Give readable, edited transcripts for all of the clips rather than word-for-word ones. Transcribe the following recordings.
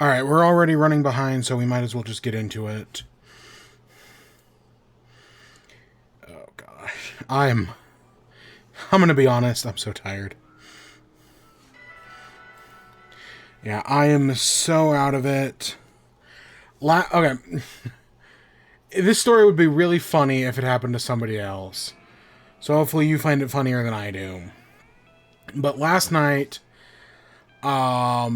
Alright, we're already running behind, so we might as well just get into it. Oh, gosh. I'm gonna be honest, I'm so tired. Yeah, I am so out of it. Okay. This story would be really funny if it happened to somebody else. So hopefully you find it funnier than I do. But last night, I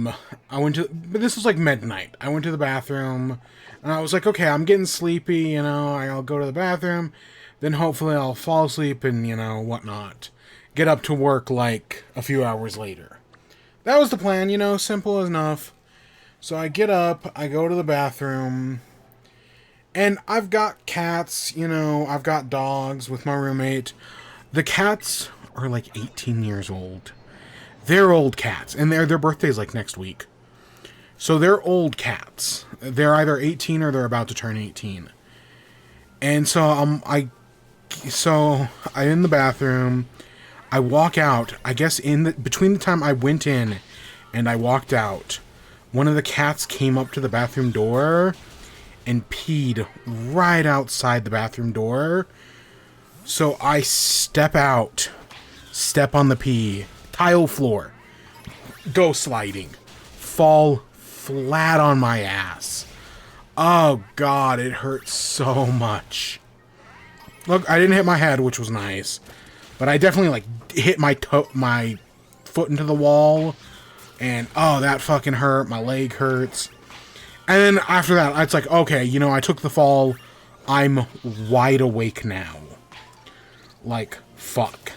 went to, but this was like midnight. I went to the bathroom, and I was like, okay, I'm getting sleepy, you know, I'll go to the bathroom, then hopefully I'll fall asleep and, you know, whatnot. Get up to work like a few hours later. That was the plan, you know, simple enough. So I get up, I go to the bathroom, and I've got cats, you know, I've got dogs with my roommate. The cats are like 18 years old. They're old cats, and their birthday's like next week. So they're old cats. They're either 18 or they're about to turn 18. And so I'm in the bathroom. I walk out. I guess between the time I went in and I walked out, one of the cats came up to the bathroom door and peed right outside the bathroom door. So I step out, step on the pee, tile floor, go sliding, fall flat on my ass. Oh God, it hurt so much. Look, I didn't hit my head, which was nice, but I definitely like hit my foot into the wall, and oh, that fucking hurt. My leg hurts. And then after that, it's like, okay, you know, I took the fall. I'm wide awake now. Like, fuck.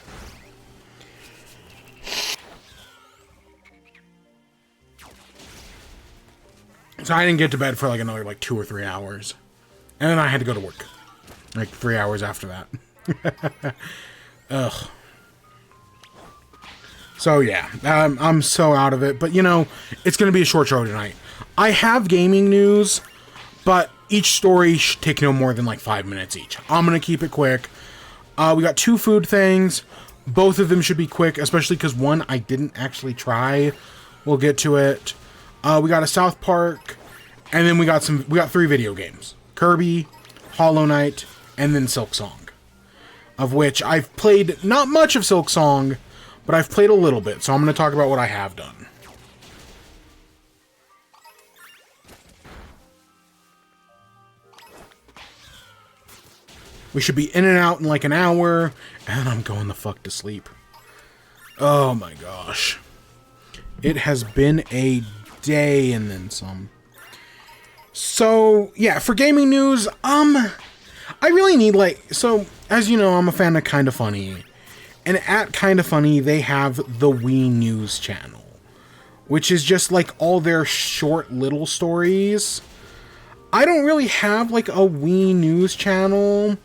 So I didn't get to bed for like another like 2 or 3 hours. And then I had to go to work. Like 3 hours after that. Ugh. So yeah, I'm so out of it. But you know, it's going to be a short show tonight. I have gaming news, but each story should take no more than like 5 minutes each. I'm going to keep it quick. We got 2 food things. Both of them should be quick, especially because one I didn't actually try. We'll get to it. We got a South Park, and then we got 3 video games. Kirby, Hollow Knight, and then Silksong. Of which I've played not much of Silksong, but I've played a little bit, so I'm going to talk about what I have done. We should be in and out in like an hour, and I'm going the fuck to sleep. Oh my gosh. It has been a day and then some. So, yeah, for gaming news, I really need so, as you know, I'm a fan of Kinda Funny. And at Kinda Funny, they have the Wii News channel, which is just like all their short little stories. I don't really have like a Wii News channel,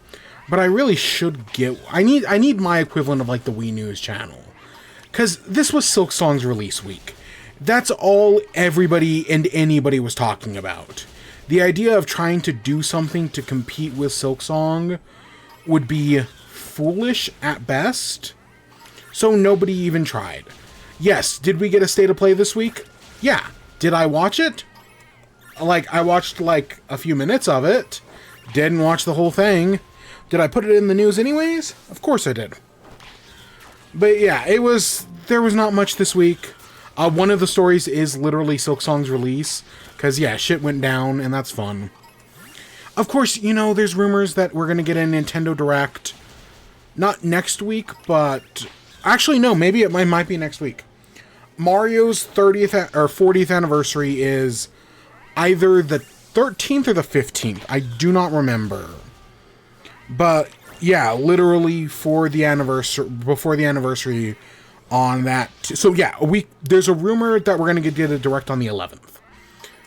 but I really should get. I need my equivalent of like the Wii News channel, because this was Silksong's release week. That's all everybody and anybody was talking about. The idea of trying to do something to compete with Silksong would be foolish at best, so nobody even tried. Yes, did we get a state of play this week? Yeah. Did I watch it? Like, I watched like a few minutes of it. Didn't watch the whole thing. Did I put it in the news anyways? Of course I did. But yeah, there was not much this week. One of the stories is literally Silksong's release, because yeah, shit went down, and that's fun. Of course, you know, there's rumors that we're going to get a Nintendo Direct. Not next week, but... Actually, no, maybe it might be next week. Mario's 30th or 40th anniversary is either the 13th or the 15th. I do not remember. But, yeah, literally before the anniversary on that. So, yeah, there's a rumor that we're going to get a Direct on the 11th.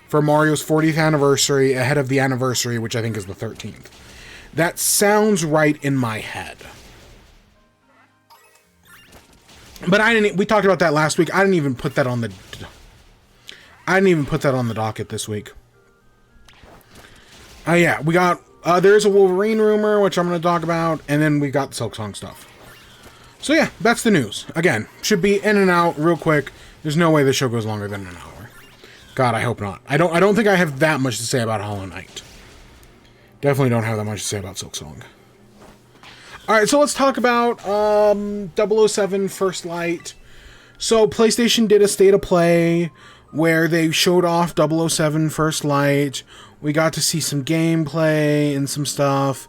For Mario's 40th anniversary, ahead of the anniversary, which I think is the 13th. That sounds right in my head. But we talked about that last week. I didn't even put that on the docket this week. Yeah, we got, there's a Wolverine rumor, which I'm going to talk about, and then we got Silksong stuff. So yeah, that's the news. Again, should be in and out real quick. There's no way the show goes longer than an hour. God, I hope not. I don't think I have that much to say about Hollow Knight. Definitely don't have that much to say about Silksong. Alright, so let's talk about 007 First Light. So, PlayStation did a State of Play where they showed off 007 First Light. We got to see some gameplay and some stuff.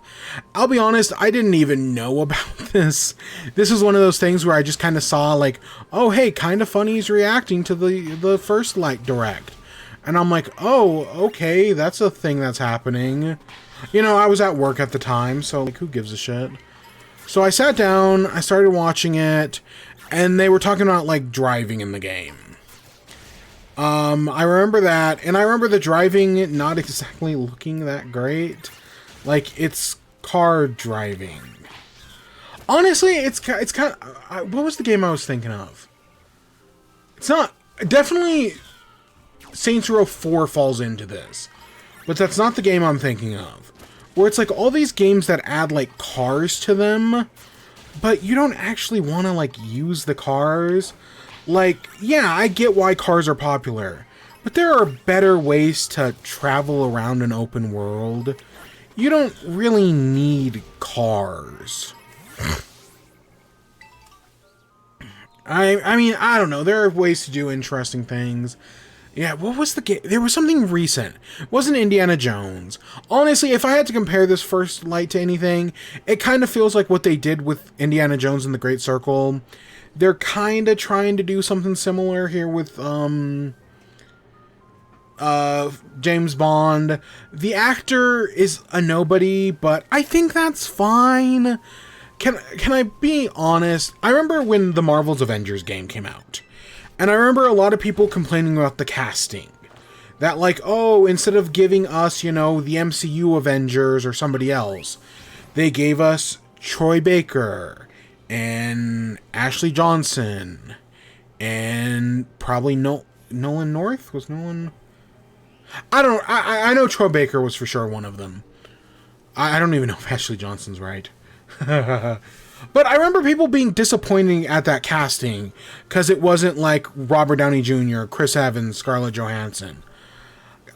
I'll be honest, I didn't even know about this. This is one of those things where I just kind of saw, like, oh, hey, Kinda Funny's reacting to the First Light Direct. And I'm like, oh, okay, that's a thing that's happening. You know, I was at work at the time, so, like, who gives a shit? So I sat down, I started watching it, and they were talking about, like, driving in the game. I remember that, and I remember the driving not exactly looking that great. Like, it's car driving. Honestly, it's kind of... what was the game I was thinking of? It's not... Definitely, Saints Row 4 falls into this. But that's not the game I'm thinking of. Where it's like all these games that add, like, cars to them, but you don't actually want to, like, use the cars. Like, yeah, I get why cars are popular, but there are better ways to travel around an open world. You don't really need cars. I mean, I don't know. There are ways to do interesting things. Yeah, what was the game? There was something recent. It wasn't Indiana Jones. Honestly, if I had to compare this First Light to anything, it kind of feels like what they did with Indiana Jones and the Great Circle. They're kind of trying to do something similar here with James Bond. The actor is a nobody, but I think that's fine. Can I be honest? I remember when the Marvel's Avengers game came out. And I remember a lot of people complaining about the casting. That, like, oh, instead of giving us, you know, the MCU Avengers or somebody else, they gave us Troy Baker and Ashley Johnson and probably Nolan North? Was Nolan... I know Troy Baker was for sure one of them. I don't even know if Ashley Johnson's right. But I remember people being disappointed at that casting because it wasn't like Robert Downey Jr., Chris Evans, Scarlett Johansson.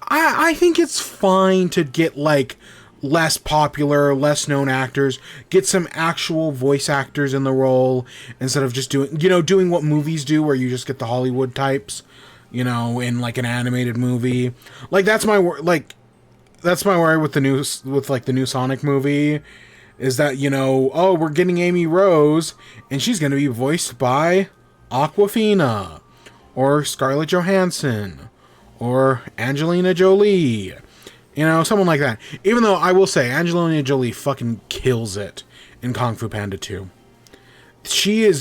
I think it's fine to get, like, less popular, less known actors, get some actual voice actors in the role instead of just doing what movies do where you just get the Hollywood types, you know, in, like, an animated movie. Like, that's my worry with the new Sonic movie. Is that, you know, oh, we're getting Amy Rose, and she's going to be voiced by Awkwafina, or Scarlett Johansson, or Angelina Jolie. You know, someone like that. Even though I will say, Angelina Jolie fucking kills it in Kung Fu Panda 2. She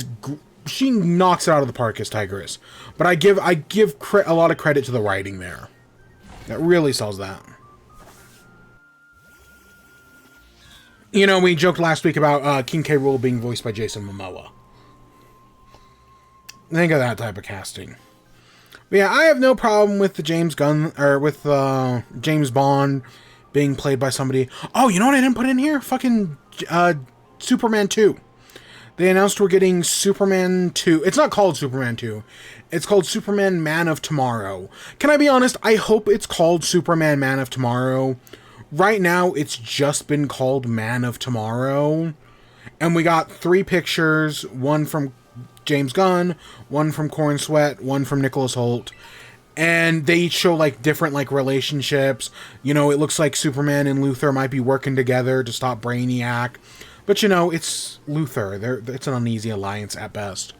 knocks it out of the park as Tigress. But I give a lot of credit to the writing there. That really sells that. You know, we joked last week about King K. Rool being voiced by Jason Momoa. Think of that type of casting. But yeah, I have no problem with the James Bond being played by somebody. Oh, you know what I didn't put in here? Fucking Superman 2. They announced we're getting Superman 2. It's not called Superman 2. It's called Superman Man of Tomorrow. Can I be honest? I hope it's called Superman Man of Tomorrow. Right now, it's just been called Man of Tomorrow. And we got 3 pictures. One from James Gunn, one from Corn Sweat, one from Nicholas Hoult. And they each show, like, different, like, relationships. You know, it looks like Superman and Luthor might be working together to stop Brainiac. But, you know, it's Luthor. It's an uneasy alliance at best.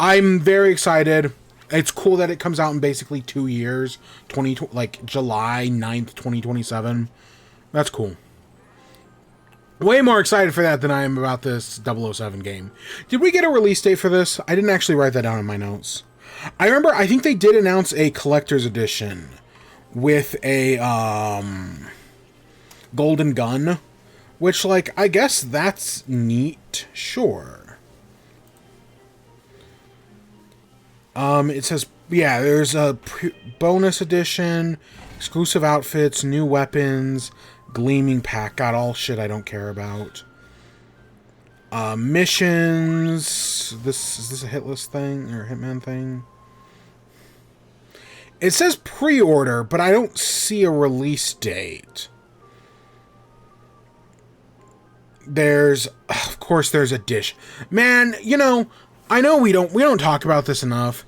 I'm very excited. It's cool that it comes out in basically 2 years. July 9th, 2027. That's cool. Way more excited for that than I am about this 007 game. Did we get a release date for this? I didn't actually write that down in my notes. I think they did announce a collector's edition with a golden gun, which, like, I guess that's neat. Sure. It says, yeah, there's a bonus edition, exclusive outfits, new weapons, gleaming pack. Got all shit I don't care about. Missions. Is this a hit list thing or Hitman thing? It says pre-order, but I don't see a release date. Of course, there's a dish. Man, you know, I know we don't talk about this enough.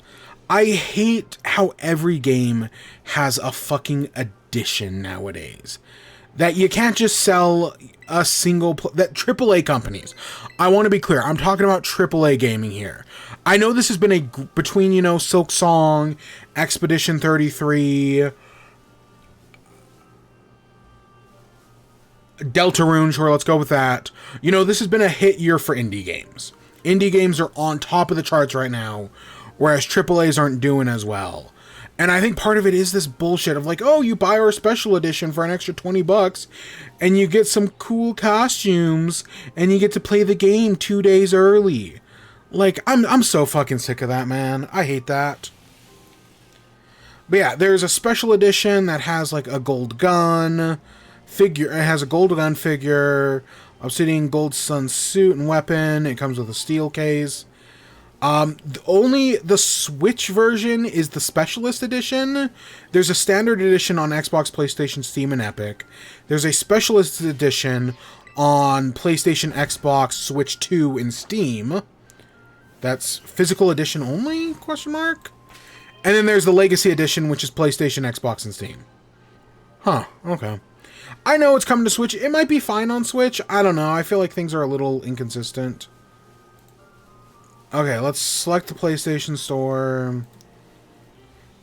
I hate how every game has a fucking edition nowadays. That you can't just sell a single... that AAA companies. I want to be clear. I'm talking about AAA gaming here. I know this has been between, you know, Silksong, Expedition 33, Deltarune, sure, let's go with that. You know, this has been a hit year for indie games. Indie games are on top of the charts right now, whereas AAAs aren't doing as well. And I think part of it is this bullshit of like, oh, you buy our special edition for an extra $20 and you get some cool costumes and you get to play the game 2 days early. Like, I'm so fucking sick of that, man. I hate that. But yeah, there's a special edition that has like a gold gun figure. It has a gold gun figure, Obsidian Gold Sun suit and weapon. It comes with a steel case. Only the Switch version is the Specialist Edition. There's a Standard Edition on Xbox, PlayStation, Steam, and Epic. There's a Specialist Edition on PlayStation, Xbox, Switch 2, and Steam. That's physical edition only? Question mark. And then there's the Legacy Edition, which is PlayStation, Xbox, and Steam. Huh, okay. I know it's coming to Switch. It might be fine on Switch. I don't know. I feel like things are a little inconsistent. Okay, let's select the PlayStation Store.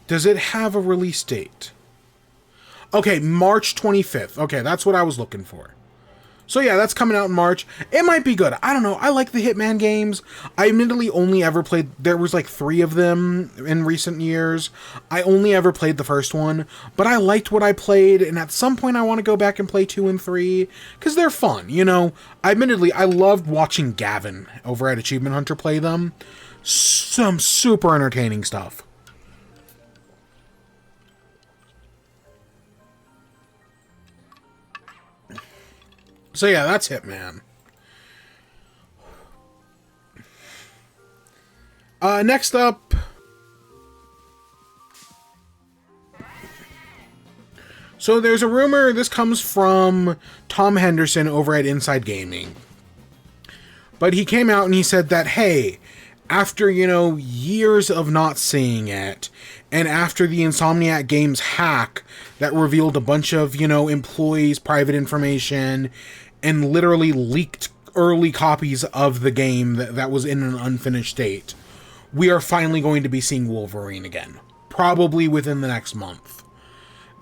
Does it have a release date? Okay, March 25th. Okay, that's what I was looking for. So yeah, that's coming out in March. It might be good. I don't know. I like the Hitman games. I admittedly only ever played... There was like 3 of them in recent years. I only ever played the first one. But I liked what I played. And at some point I want to go back and play 2 and 3. Because they're fun, you know. Admittedly, I loved watching Gavin over at Achievement Hunter play them. Some super entertaining stuff. So yeah, that's Hitman. Next up... So there's a rumor, this comes from Tom Henderson over at Inside Gaming. But he came out and he said that, hey, after, you know, years of not seeing it, and after the Insomniac Games hack that revealed a bunch of, you know, employees' private information and literally leaked early copies of the game that was in an unfinished state, we are finally going to be seeing Wolverine again. Probably within the next month.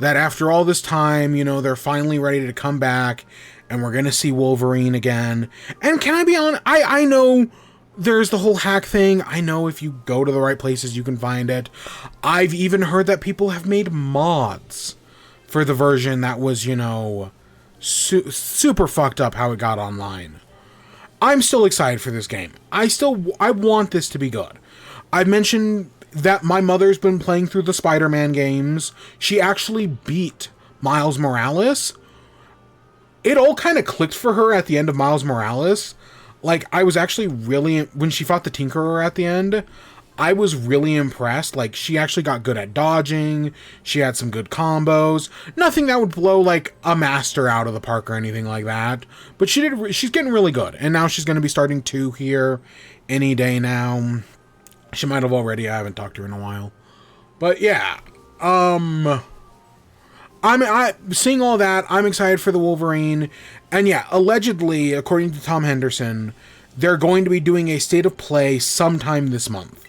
That after all this time, you know, they're finally ready to come back, and we're going to see Wolverine again. And can I be honest? I know there's the whole hack thing. I know if you go to the right places, you can find it. I've even heard that people have made mods for the version that was, you know, super fucked up how it got online. I'm still excited for this game. I want this to be good. I've mentioned that my mother's been playing through the Spider-Man games. She actually beat Miles Morales. It all kind of clicked for her at the end of Miles Morales. Like, I was actually really... When she fought the Tinkerer at the end, I was really impressed. Like, she actually got good at dodging. She had some good combos. Nothing that would blow, like, a master out of the park or anything like that. But she's getting really good. And now she's going to be starting 2 here any day now. She might have already. I haven't talked to her in a while. But, yeah. I'm seeing all that. I'm excited for the Wolverine. And, yeah, allegedly, according to Tom Henderson, they're going to be doing a state of play sometime this month.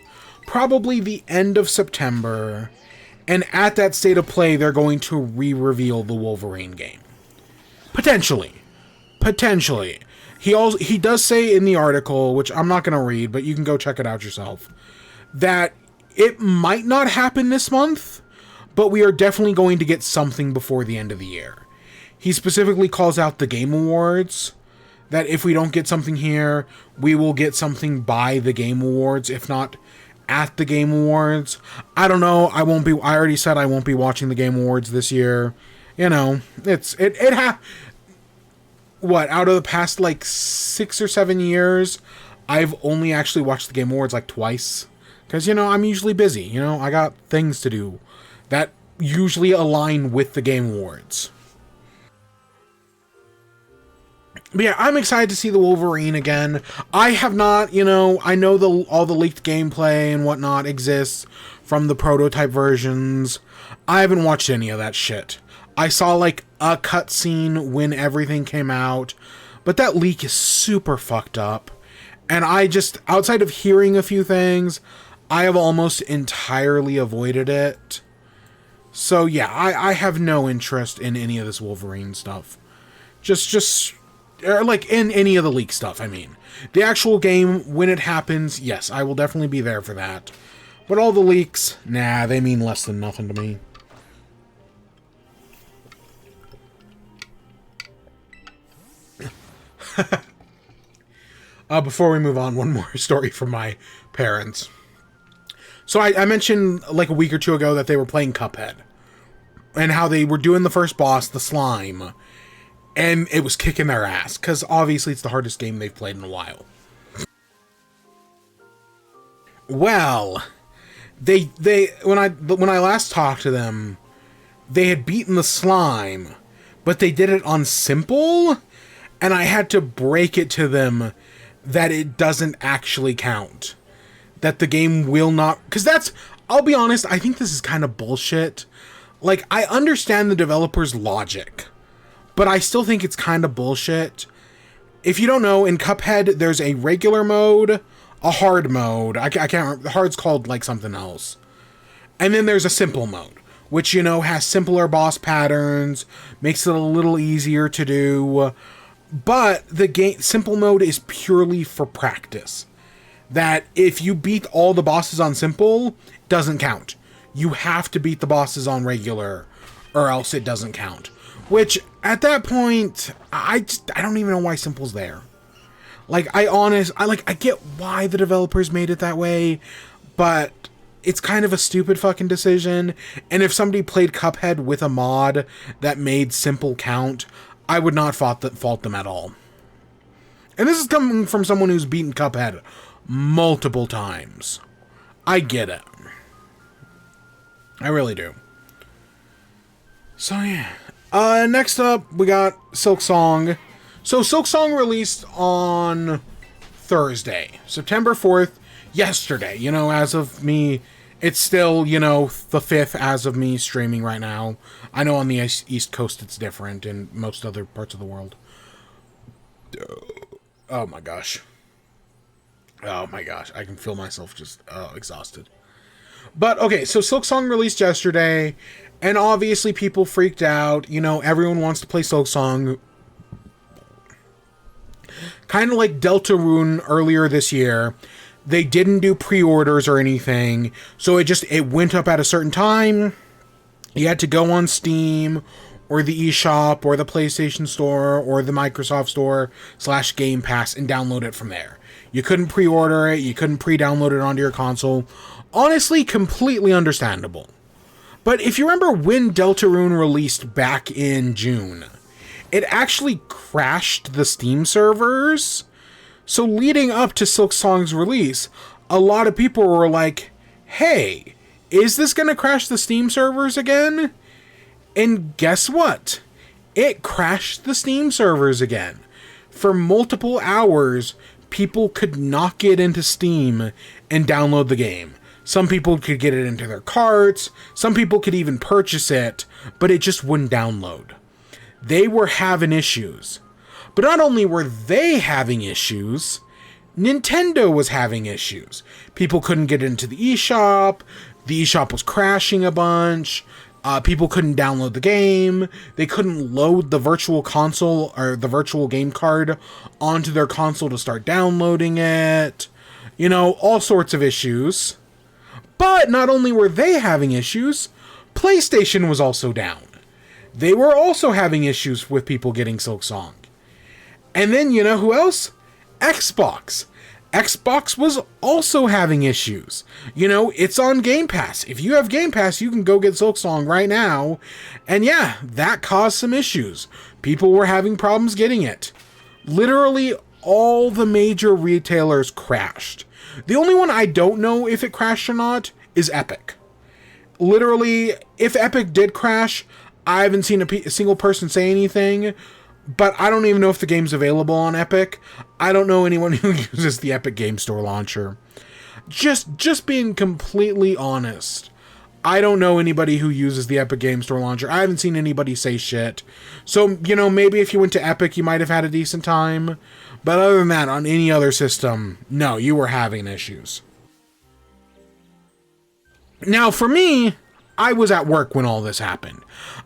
Probably the end of September, and at that state of play, they're going to re-reveal the Wolverine game. Potentially. He does say in the article, which I'm not going to read, but you can go check it out yourself, that it might not happen this month, but we are definitely going to get something before the end of the year. He specifically calls out the Game Awards, that if we don't get something here, we will get something by the Game Awards, if not at the Game Awards. I don't know. I already said I won't be watching the Game Awards this year. You know, out of the past like 6 or 7 years, I've only actually watched the Game Awards like twice. Because, you know, I'm usually busy. You know, I got things to do that usually align with the Game Awards. But yeah, I'm excited to see the Wolverine again. I have not, you know, I know all the leaked gameplay and whatnot exists from the prototype versions. I haven't watched any of that shit. I saw like a cutscene when everything came out, but that leak is super fucked up. And I just, outside of hearing a few things, I have almost entirely avoided it. So yeah, I have no interest in any of this Wolverine stuff. Just or like in any of the leak stuff, I mean. The actual game, when it happens, yes, I will definitely be there for that. But all the leaks, nah, they mean less than nothing to me. Before we move on, one more story from my parents. So I mentioned like a week or two ago that they were playing Cuphead. And how they were doing the first boss, the slime. And it was kicking their ass. Because obviously it's the hardest game they've played in a while. Well, when I last talked to them, they had beaten the slime. But they did it on simple. And I had to break it to them that it doesn't actually count. That the game will not... Because that's... I'll be honest, I think this is kind of bullshit. Like, I understand the developer's logic, but I still think it's kind of bullshit. If you don't know, in Cuphead, there's a regular mode, a hard mode. I can't remember. Hard's called, like, something else. And then there's a simple mode, which, you know, has simpler boss patterns, makes it a little easier to do. But the simple mode is purely for practice. That if you beat all the bosses on simple, it doesn't count. You have to beat the bosses on regular, or else it doesn't count. Which, at that point, I don't even know why simple's there. Like, I get why the developers made it that way, but it's kind of a stupid fucking decision. And if somebody played Cuphead with a mod that made simple count, I would not fault them at all. And this is coming from someone who's beaten Cuphead multiple times. I get it. I really do. So yeah. Next up, we got Silksong. So Silksong released on Thursday, September 4th, yesterday. You know, as of me, it's still, you know, the 5th as of me streaming right now. I know on the East Coast it's different in most other parts of the world. Oh my gosh. Oh my gosh, I can feel myself just exhausted. But, okay, so Silksong released yesterday, and obviously people freaked out. You know, everyone wants to play Silksong. Kind of like Deltarune earlier this year. They didn't do pre-orders or anything, so it went up at a certain time. You had to go on Steam, or the eShop, or the PlayStation Store, or the Microsoft Store, / Game Pass, and download it from there. You couldn't pre-order it, you couldn't pre-download it onto your console. Honestly, completely understandable. But if you remember when Deltarune released back in June, it actually crashed the Steam servers. So leading up to Silksong's release, a lot of people were like, hey, is this going to crash the Steam servers again? And guess what? It crashed the Steam servers again. For multiple hours, people could not get into Steam and download the game. Some people could get it into their carts, some people could even purchase it, but it just wouldn't download. They were having issues. But not only were they having issues, Nintendo was having issues. People couldn't get into the eShop was crashing a bunch, people couldn't download the game, they couldn't load the virtual console or the virtual game card onto their console to start downloading it. You know, all sorts of issues. But not only were they having issues, PlayStation was also down. They were also having issues with people getting Silksong. And then, you know who else? Xbox. Xbox was also having issues. You know, it's on Game Pass. If you have Game Pass, you can go get Silksong right now. And yeah, that caused some issues. People were having problems getting it. Literally, all the major retailers crashed. The only one I don't know if it crashed or not is Epic. literally, if Epic did crash, I haven't seen a single person say anything, but I don't even know if the game's available on Epic. I don't know anyone who uses the Epic Game Store launcher. Just being completely honest, I don't know anybody who uses the Epic Game Store launcher. I haven't seen anybody say shit. So, you know, maybe if you went to Epic, you might have had a decent time. But other than that, on any other system, no, you were having issues. Now, for me, I was at work when all this happened.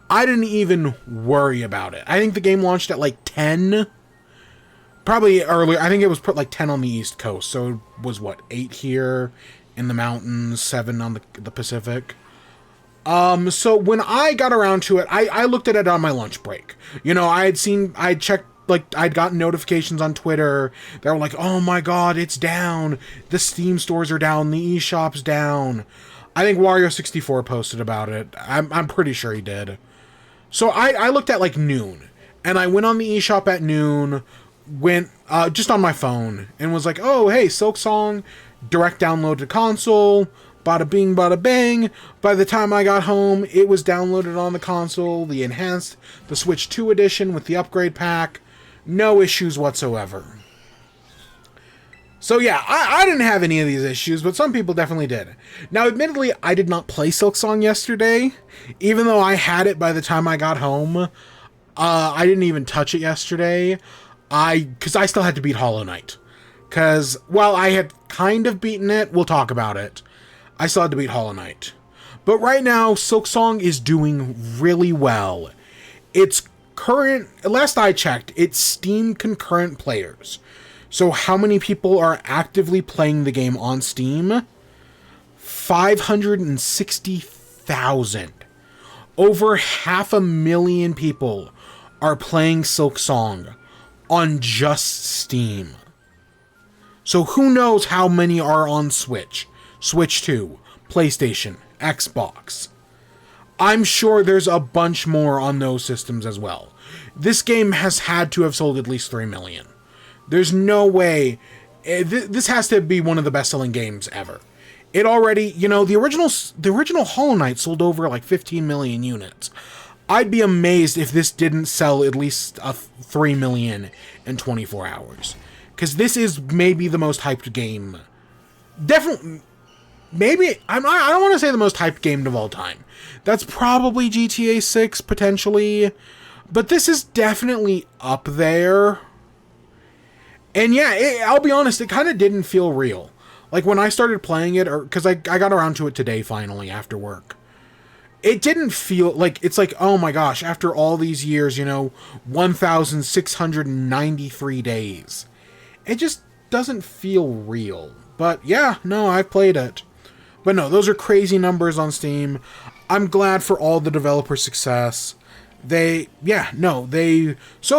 I didn't even worry about it. I think the game launched at like 10. Probably earlier. I think it was put like 10 on the East Coast. So it was, what, 8 here in the mountains, 7 on the Pacific. So when I got around to it, I looked at it on my lunch break. You know, I'd checked, like, I'd gotten notifications on Twitter. They were like, oh my god, it's down. The Steam stores are down. The eShop's down. I think Wario64 posted about it. I'm pretty sure he did. So I looked at, like, noon. And I went on the eShop at noon, went, just on my phone, and was like, oh, hey, Silksong, direct download to console, bada bing, bada bang. By the time I got home, it was downloaded on the console, the Switch 2 edition with the upgrade pack. No issues whatsoever. So yeah, I didn't have any of these issues, but some people definitely did. Now, admittedly, I did not play Silksong yesterday, even though I had it by the time I got home. I didn't even touch it yesterday, because I still had to beat Hollow Knight. Because, while I had kind of beaten it, we'll talk about it, I still had to beat Hollow Knight. But right now, Silksong is doing really well. It's current, last I checked, it's Steam concurrent players. So how many people are actively playing the game on Steam? 560,000. Over 500,000 people are playing Silksong on just Steam. So who knows how many are on Switch, Switch 2, PlayStation, Xbox. I'm sure there's a bunch more on those systems as well. This game has had to have sold at least 3 million. There's no way. This has to be one of the best-selling games ever. It already, you know, the original Hollow Knight sold over like 15 million units. I'd be amazed if this didn't sell at least 3 million in 24 hours. Because this is maybe the most hyped game. Definitely, maybe, I don't want to say the most hyped game of all time. That's probably GTA 6, potentially. But this is definitely up there. And yeah, I'll be honest, it kind of didn't feel real. Like, when I started playing it, or because I got around to it today, finally, after work. It didn't feel like, it's like, oh my gosh, after all these years, you know, 1,693 days. It just doesn't feel real. But yeah, no, I've played it. But no, those are crazy numbers on Steam. I'm glad for all the developer success. So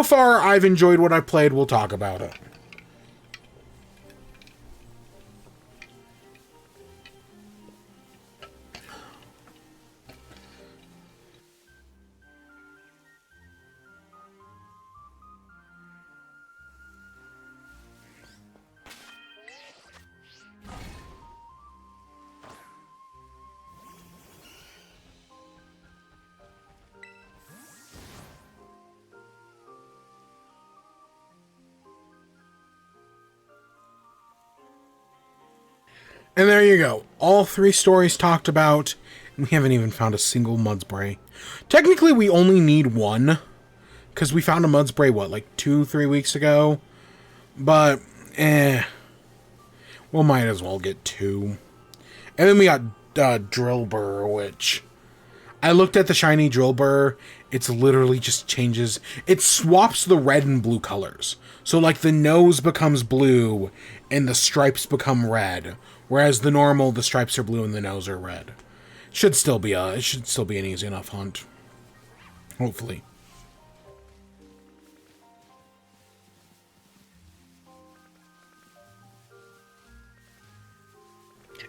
far, I've enjoyed what I've played. We'll talk about it. And there you go. All 3 stories talked about. We haven't even found a single Mudspray. Technically, we only need 1. Because we found a Mudspray, what, like 2-3 weeks ago? But, we'll might as well get 2. And then we got Drill Burr, which... I looked at the shiny Drill Burr. It's literally just changes... It swaps the red and blue colors. So, like, the nose becomes blue, and the stripes become red. Whereas the stripes are blue and the nose are red. It should still be an easy enough hunt. Hopefully.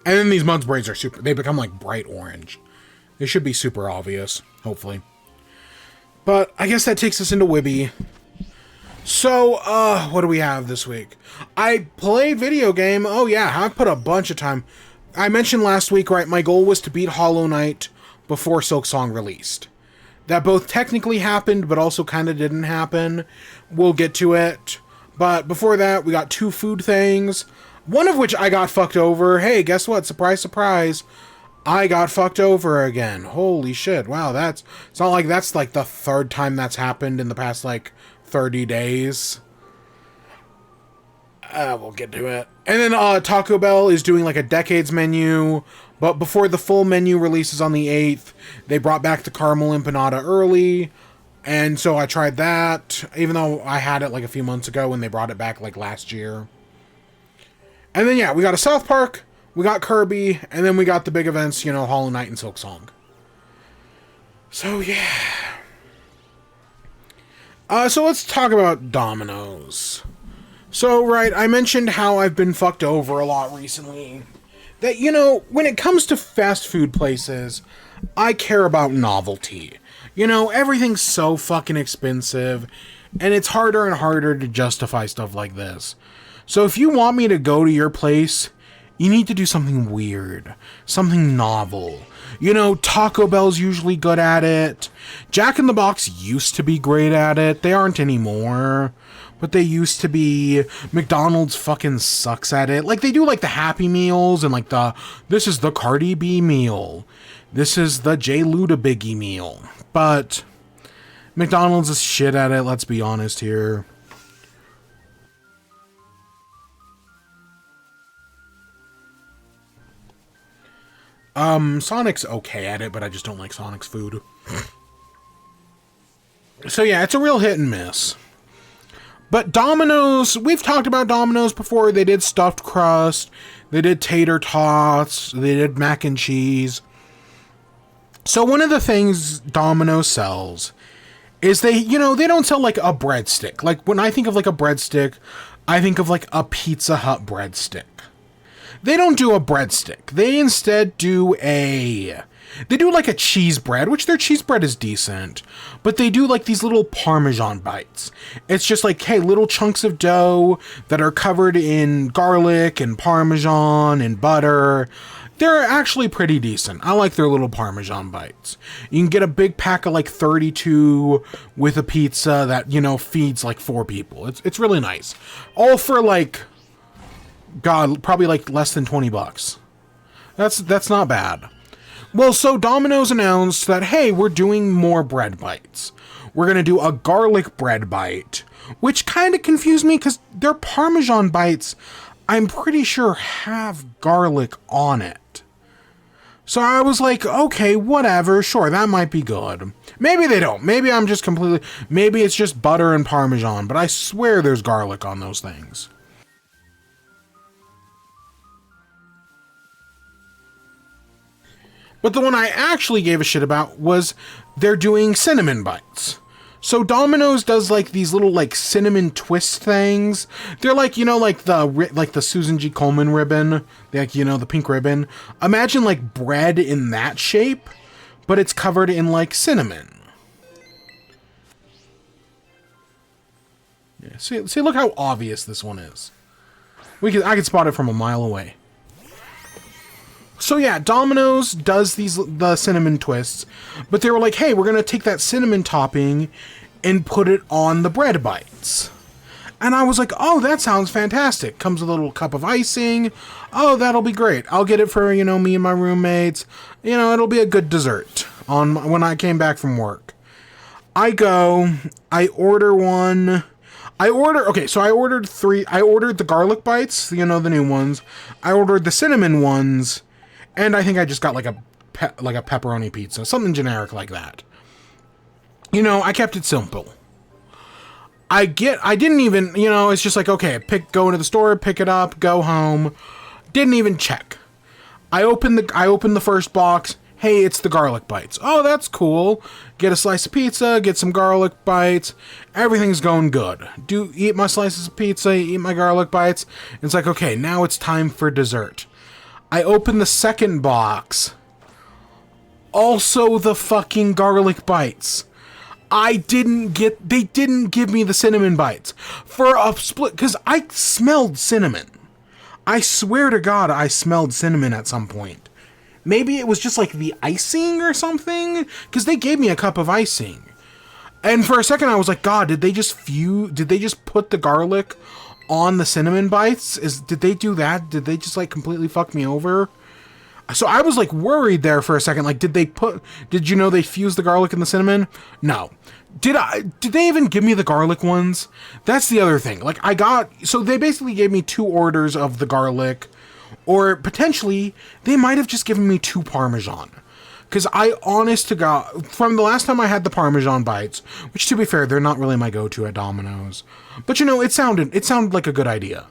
And then these Mudsprays are they become like bright orange. They should be super obvious, hopefully. But I guess that takes us into WIBE. So, what do we have this week? I played video game. Oh yeah, I've put a bunch of time. I mentioned last week, right, my goal was to beat Hollow Knight before Silksong released. That both technically happened, but also kind of didn't happen. We'll get to it. But before that, we got 2 food things. One of which I got fucked over. Hey, guess what? Surprise, surprise. I got fucked over again. Holy shit. Wow, it's not like that's like the 3rd time that's happened in the past like 30 days. We'll get to it. And then Taco Bell is doing like a decades menu, but before the full menu releases on the 8th, they brought back the Carmel Empanada early, and so I tried that, even though I had it like a few months ago when they brought it back like last year. And then yeah, we got a South Park, we got Kirby, and then we got the big events, you know, Hollow Knight and Silksong. So yeah. So let's talk about Domino's. So, right, I mentioned how I've been fucked over a lot recently. That, you know, when it comes to fast food places, I care about novelty. You know, everything's so fucking expensive, and it's harder and harder to justify stuff like this. So if you want me to go to your place, you need to do something weird, something novel. You know, Taco Bell's usually good at it. Jack in the Box used to be great at it. They aren't anymore. But they used to be. McDonald's fucking sucks at it. Like, they do, like, the Happy Meals and, like, this is the Cardi B meal. This is the J. Luda Biggie meal. But McDonald's is shit at it, let's be honest here. Sonic's okay at it, but I just don't like Sonic's food. So yeah, it's a real hit and miss. But Domino's, we've talked about Domino's before. They did stuffed crust, they did tater tots, they did mac and cheese. So one of the things Domino's sells is they don't sell like a breadstick. Like when I think of like a breadstick, I think of like a Pizza Hut breadstick. They don't do a breadstick. They instead do like a cheese bread, which their cheese bread is decent, but they do like these little Parmesan bites. It's just like, hey, little chunks of dough that are covered in garlic and Parmesan and butter. They're actually pretty decent. I like their little Parmesan bites. You can get a big pack of like 32 with a pizza that, you know, feeds like 4 people. It's really nice. All for like, God, probably like less than $20. That's not bad. Well, so Domino's announced that, hey, we're doing more bread bites. We're going to do a garlic bread bite, which kind of confused me because their Parmesan bites, I'm pretty sure, have garlic on it. So I was like, okay, whatever, sure, that might be good. Maybe they don't. Maybe maybe it's just butter and Parmesan, but I swear there's garlic on those things. But the one I actually gave a shit about was they're doing cinnamon bites. So Domino's does like these little like cinnamon twist things. They're like, you know, like the Susan G. Komen ribbon, like, you know, the pink ribbon. Imagine like bread in that shape, but it's covered in like cinnamon. Yeah, see, look how obvious this one is. I can spot it from a mile away. So yeah, Domino's does the cinnamon twists, but they were like, hey, we're going to take that cinnamon topping and put it on the bread bites. And I was like, oh, that sounds fantastic. Comes with a little cup of icing. Oh, that'll be great. I'll get it for, you know, me and my roommates. You know, it'll be a good dessert when I came back from work. I order one. So I ordered 3. I ordered the garlic bites, you know, the new ones. I ordered the cinnamon ones. And I think I just got like a pepperoni pizza, something generic like that. You know, I kept it simple. I didn't even, you know, it's just like, okay, go into the store, pick it up, go home. Didn't even check. I opened the first box. Hey, it's the garlic bites. Oh, that's cool. Get a slice of pizza, get some garlic bites. Everything's going good. Eat my slices of pizza, eat my garlic bites. It's like, okay, now it's time for dessert. I opened the second box. Also the fucking garlic bites. They didn't give me the cinnamon bites. For a split, because I smelled cinnamon. I swear to God, I smelled cinnamon at some point. maybe it was just like the icing or something, because they gave me a cup of icing. And for a second I was like, God, did they just put the garlic on the cinnamon bites? Did they do that? Did they just like completely fuck me over? So I was like worried there for a second. Like, did you know they fused the garlic and the cinnamon? No. Did they even give me the garlic ones? That's the other thing. Like, so they basically gave me 2 orders of the garlic, or potentially they might have just given me 2 Parmesan. Because honest to God, from the last time I had the Parmesan bites, which to be fair, they're not really my go-to at Domino's, but you know, it sounded like a good idea.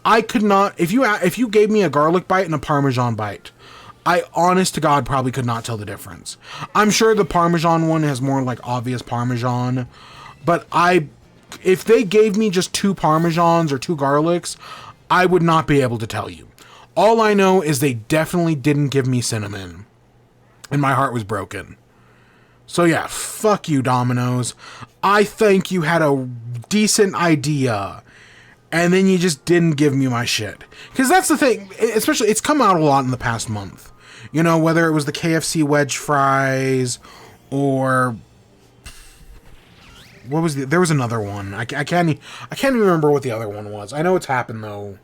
I could not, if you gave me a garlic bite and a Parmesan bite, I honest to God probably could not tell the difference. I'm sure the Parmesan one has more like obvious Parmesan, but if they gave me just 2 Parmesans or 2 garlics, I would not be able to tell you. All I know is they definitely didn't give me cinnamon, and my heart was broken. So yeah, fuck you, Domino's. I think you had a decent idea, and then you just didn't give me my shit. Because that's the thing, especially, it's come out a lot in the past month. You know, whether it was the KFC wedge fries, or what was there was another one. I can't even remember what the other one was. I know it's happened though.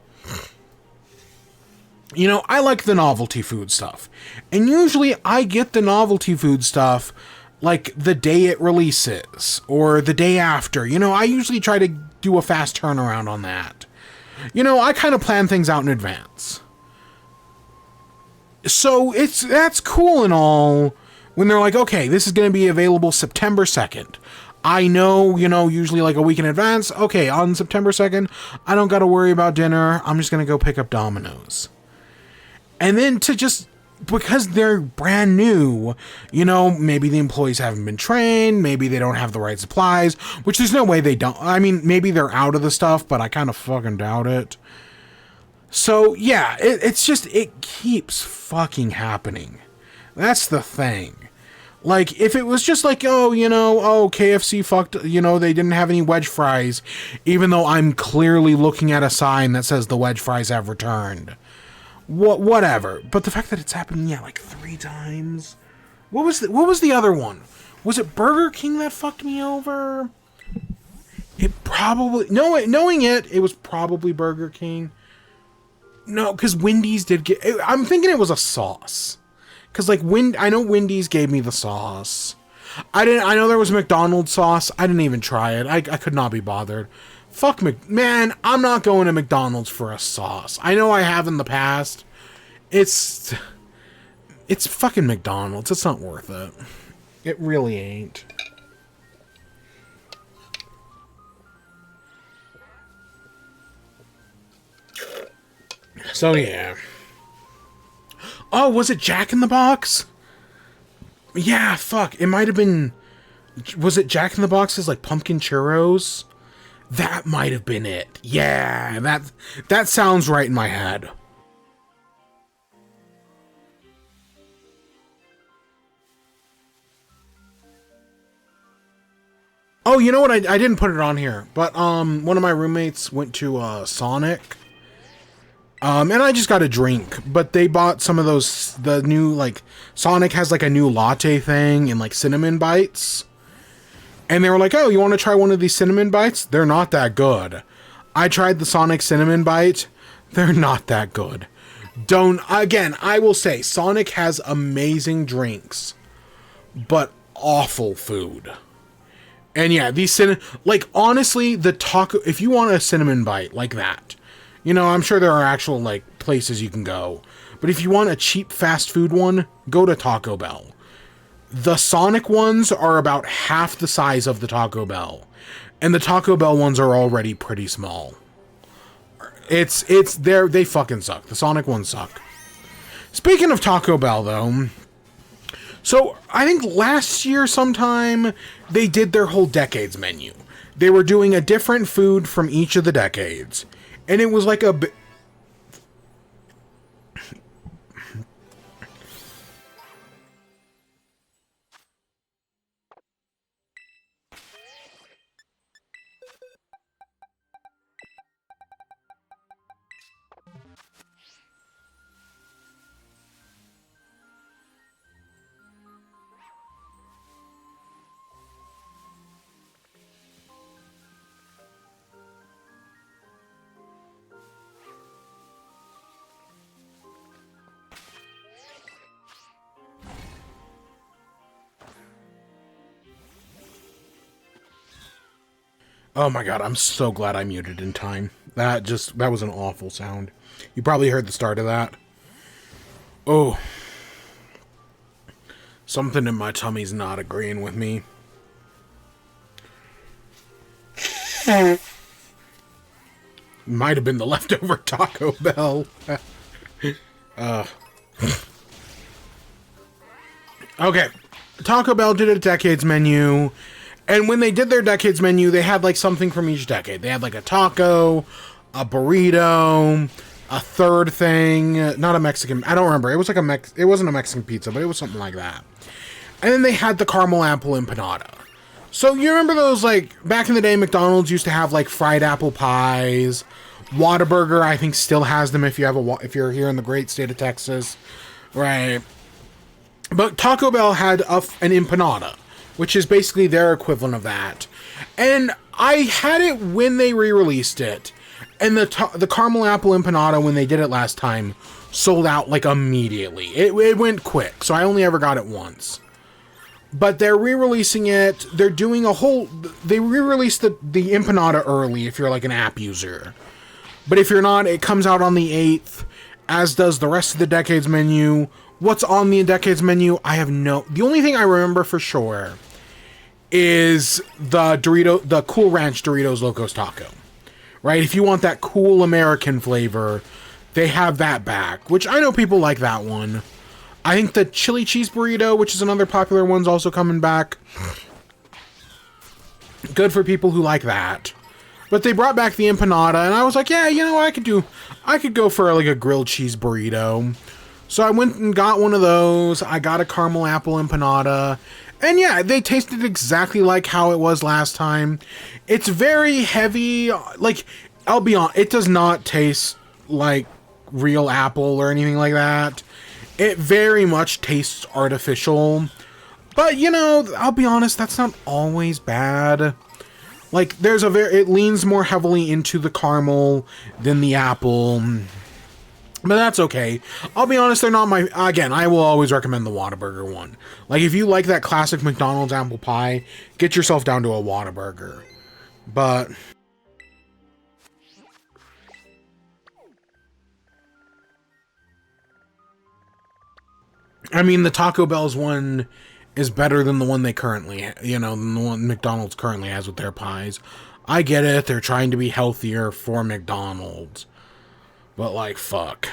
You know, I like the novelty food stuff. And usually I get the novelty food stuff like the day it releases or the day after. You know, I usually try to do a fast turnaround on that. You know, I kind of plan things out in advance. So that's cool and all when they're like, okay, this is going to be available September 2nd. I know, you know, usually like a week in advance. Okay, on September 2nd, I don't got to worry about dinner. I'm just going to go pick up Domino's. And then because they're brand new, you know, maybe the employees haven't been trained, maybe they don't have the right supplies, which there's no way they don't. I mean, maybe they're out of the stuff, but I kind of fucking doubt it. So, yeah, it keeps fucking happening. That's the thing. Like, if it was just like, KFC fucked, you know, they didn't have any wedge fries, even though I'm clearly looking at a sign that says the wedge fries have returned. Whatever. But the fact that it's happened, like 3 times. What was the other one? Was it Burger King that fucked me over? It probably, knowing it was probably Burger King. No, because Wendy's did get... I'm thinking it was a sauce. Because, like, I know Wendy's gave me the sauce. I know there was McDonald's sauce. I didn't even try it. I could not be bothered. Fuck man, I'm not going to McDonald's for a sauce. I know I have in the past. It's fucking McDonald's. It's not worth it. It really ain't. So, yeah. Oh, was it Jack in the Box? Yeah, fuck. It might have been... Was it Jack in the Box's, like, pumpkin churros? That might have been it. Yeah, that sounds right in my head. Oh, you know what? I didn't put it on here, but one of my roommates went to Sonic. And I just got a drink, but they bought some of the new, like, Sonic has, like, a new latte thing and, like, cinnamon bites. And they were like, oh, you want to try one of these cinnamon bites? They're not that good. I tried the Sonic cinnamon bite. They're not that good. Again, I will say, Sonic has amazing drinks, but awful food. And yeah, these like, honestly, the taco, if you want a cinnamon bite like that, you know, I'm sure there are actual, like, places you can go. But if you want a cheap fast food one, go to Taco Bell. The Sonic ones are about half the size of the Taco Bell. And the Taco Bell ones are already pretty small. They fucking suck. The Sonic ones suck. Speaking of Taco Bell, though, so I think last year sometime, they did their whole decades menu. They were doing a different food from each of the decades. And it was like a... Oh my god, I'm so glad I muted in time. That was an awful sound. You probably heard the start of that. Oh. Something in my tummy's not agreeing with me. Might have been the leftover Taco Bell. Okay. Taco Bell did a decades menu. And when they did their decades menu, they had like something from each decade. They had like a taco, a burrito, a third thing, not a Mexican. I don't remember. It was like it wasn't a Mexican pizza, but it was something like that. And then they had the caramel apple empanada. So you remember those, like, back in the day, McDonald's used to have like fried apple pies. Whataburger, I think, still has them if you're here in the great state of Texas, right? But Taco Bell had an empanada, which is basically their equivalent of that. And I had it when they re-released it. And the caramel apple empanada, when they did it last time, sold out like immediately. It went quick, so I only ever got it once. But they're re-releasing it. They're doing they re-released the empanada early if you're like an app user. But if you're not, it comes out on the 8th, as does the rest of the Decades menu. What's on the Decades menu? The only thing I remember for sure is the Cool Ranch Doritos Locos Taco. Right? If you want that cool American flavor, they have that back, which I know people like that one. I think the chili cheese burrito, which is another popular one, is also coming back. Good for people who like that. But they brought back the empanada, and I was like, yeah, you know what I could go for like a grilled cheese burrito. So I went and got one of those. I got a caramel apple empanada. And yeah, they tasted exactly like how it was last time. It's very heavy. Like, I'll be honest, it does not taste like real apple or anything like that. It very much tastes artificial. But, you know, I'll be honest, that's not always bad. Like, it leans more heavily into the caramel than the apple. But that's okay. I'll be honest, they're not again, I will always recommend the Whataburger one. Like, if you like that classic McDonald's apple pie, get yourself down to a Whataburger. But I mean, the Taco Bell's one is better than the one than the one McDonald's currently has with their pies. I get it, they're trying to be healthier for McDonald's. But, like, fuck.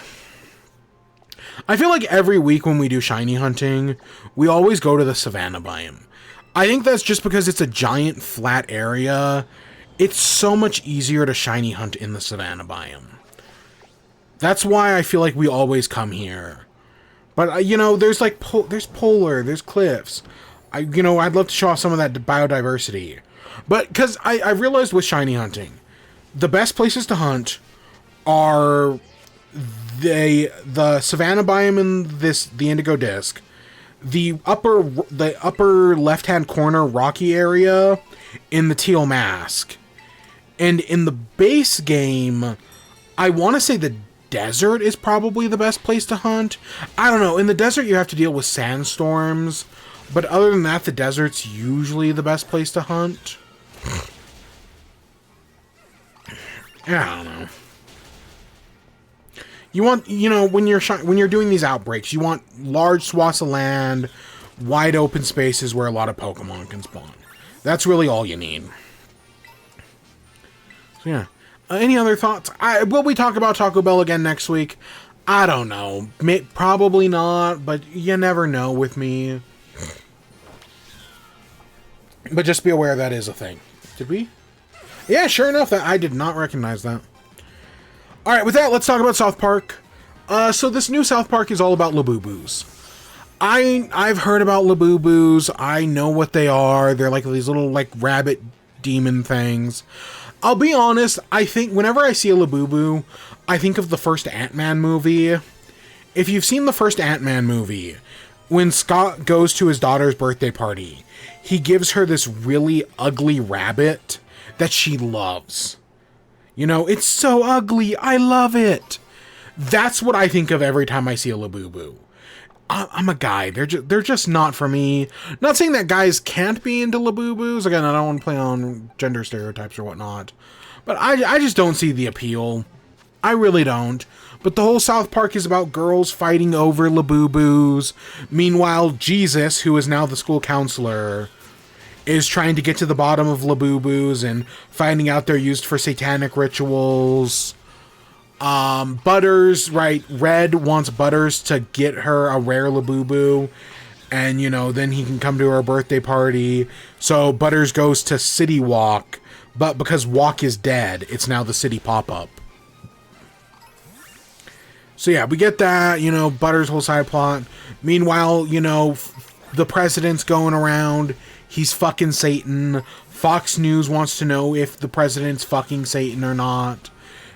I feel like every week when we do shiny hunting, we always go to the Savannah biome. I think that's just because it's a giant flat area. It's so much easier to shiny hunt in the Savannah biome. That's why I feel like we always come here. But, you know, there's like, there's polar, there's cliffs. I'd love to show off some of that biodiversity. But, because I realized with shiny hunting, the best places to hunt are the Savannah biome in the Indigo Disc, the upper left-hand corner rocky area in the Teal Mask, and in the base game, I want to say the desert is probably the best place to hunt. I don't know. In the desert, you have to deal with sandstorms. But other than that, the desert's usually the best place to hunt. I don't know. You want, when you're doing these outbreaks, you want large swaths of land, wide open spaces where a lot of Pokemon can spawn. That's really all you need. So, yeah. Any other thoughts? Will we talk about Taco Bell again next week? I don't know. Probably not, but you never know with me. But just be aware that is a thing. Did we? Yeah, sure enough, I did not recognize that. Alright, with that, let's talk about South Park. So this new South Park is all about Labubu's. I've heard about Labubu's. I know what they are. They're like these little, like, rabbit demon things. I'll be honest, I think whenever I see a Labubu, I think of the first Ant-Man movie. If you've seen the first Ant-Man movie, when Scott goes to his daughter's birthday party, he gives her this really ugly rabbit that she loves. It's so ugly, I love it. That's what I think of every time I see a Labubu. I'm a guy. They're just not for me. Not saying that guys can't be into Labubu's. Again, I don't want to play on gender stereotypes or whatnot. But I just don't see the appeal. I really don't. But the whole South Park is about girls fighting over Labubu's. Meanwhile, Jesus, who is now the school counselor, is trying to get to the bottom of Labubu's and finding out they're used for satanic rituals. Butters, right? Red wants Butters to get her a rare Labubu, and then he can come to her birthday party. So Butters goes to City Walk, but because Walk is dead, it's now the City Pop-Up. So yeah, we get that, Butters' whole side plot. Meanwhile, the president's going around. He's fucking Satan. Fox News wants to know if the president's fucking Satan or not.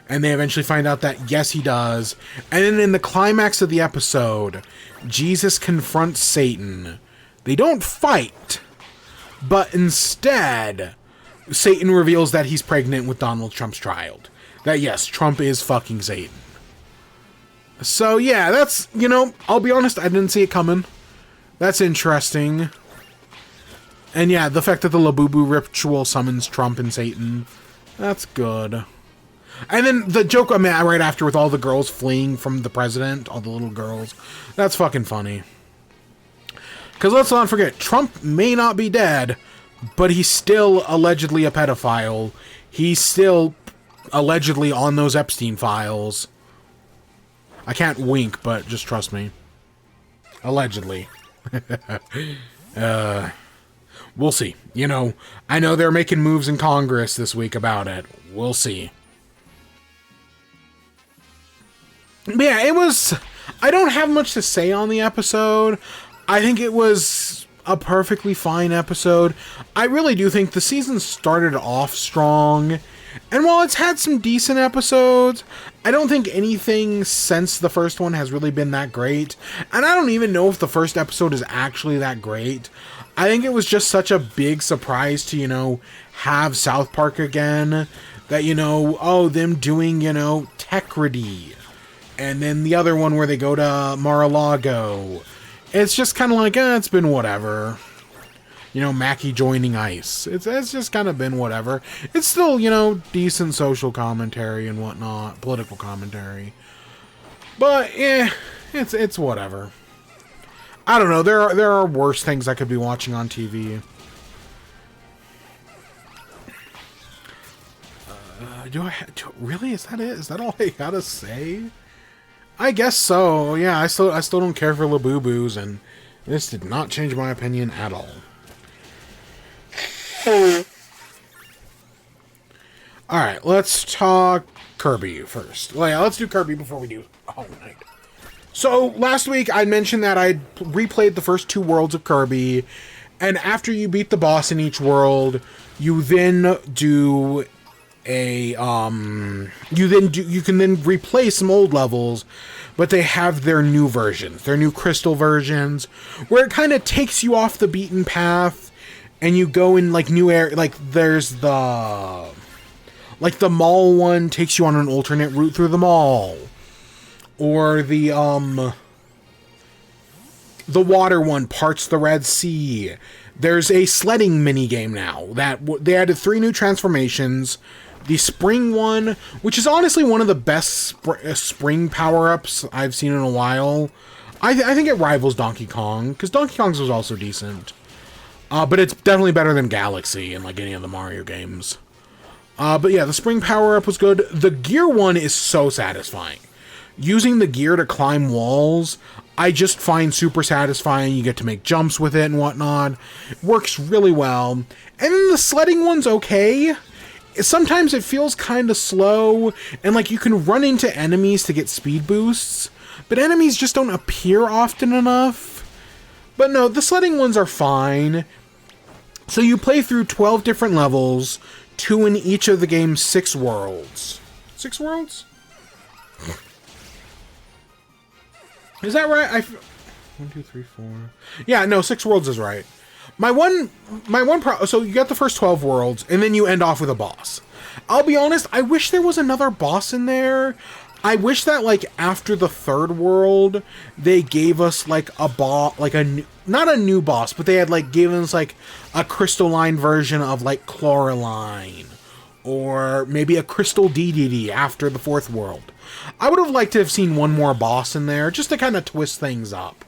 And they eventually find out that, yes, he does. And then in the climax of the episode, Jesus confronts Satan. They don't fight. But instead, Satan reveals that he's pregnant with Donald Trump's child. That, yes, Trump is fucking Satan. So, yeah, that's, I'll be honest, I didn't see it coming. That's interesting. And yeah, the fact that the Labubu ritual summons Trump and Satan, that's good. And then the joke I made right after with all the girls fleeing from the president, all the little girls, that's fucking funny. Because let's not forget, Trump may not be dead, but he's still allegedly a pedophile. He's still allegedly on those Epstein files. I can't wink, but just trust me. Allegedly. We'll see. I know they're making moves in Congress this week about it. We'll see. But yeah, I don't have much to say on the episode. I think it was a perfectly fine episode. I really do think the season started off strong. And while it's had some decent episodes, I don't think anything since the first one has really been that great. And I don't even know if the first episode is actually that great. I think it was just such a big surprise to, have South Park again. That, them doing, Tecridy. And then the other one where they go to Mar-a-Lago. It's just kind of like, it's been whatever. Mackie joining ICE. It's just kind of been whatever. It's still, decent social commentary and whatnot. Political commentary. But, yeah, it's whatever. I don't know. There are worse things I could be watching on TV. Really? Is that it? Is that all I gotta say? I guess so. Yeah, I still don't care for Labubu's, and this did not change my opinion at all. Alright, let's talk Kirby first. Well, yeah, let's do Kirby before we do Hollow Knight. So, last week I mentioned that I replayed the first 2 worlds of Kirby, and after you beat the boss in each world, you then do you can then replay some old levels, but they have their new versions, their new crystal versions, where it kind of takes you off the beaten path, and you go in new area, there's the mall one takes you on an alternate route through the mall. Or the water one parts the Red Sea. There's a sledding minigame now that they added 3 new transformations. The spring one, which is honestly one of the best spring power-ups I've seen in a while. I think it rivals Donkey Kong, because Donkey Kong's was also decent. But it's definitely better than Galaxy in any of the Mario games. But yeah, the spring power-up was good. The gear one is so satisfying. Using the gear to climb walls, I just find super satisfying. You get to make jumps with it and whatnot. It works really well. And then the sledding one's okay. Sometimes it feels kind of slow, and you can run into enemies to get speed boosts, but enemies just don't appear often enough. But no, the sledding ones are fine. So you play through 12 different levels, 2 in each of the game's 6 worlds. 6 worlds? Is that right? 1, 2, 3, 4. Yeah, no, 6 worlds is right. So you got the first 12 worlds, and then you end off with a boss. I'll be honest, I wish there was another boss in there. I wish that, like, after the third world, they gave us, like, a boss, like, not a new boss, but they had, like, given us, like, a crystalline version of, like, Chloraline, or maybe a Crystal DDD after the fourth world. I would have liked to have seen one more boss in there, just to kind of twist things up.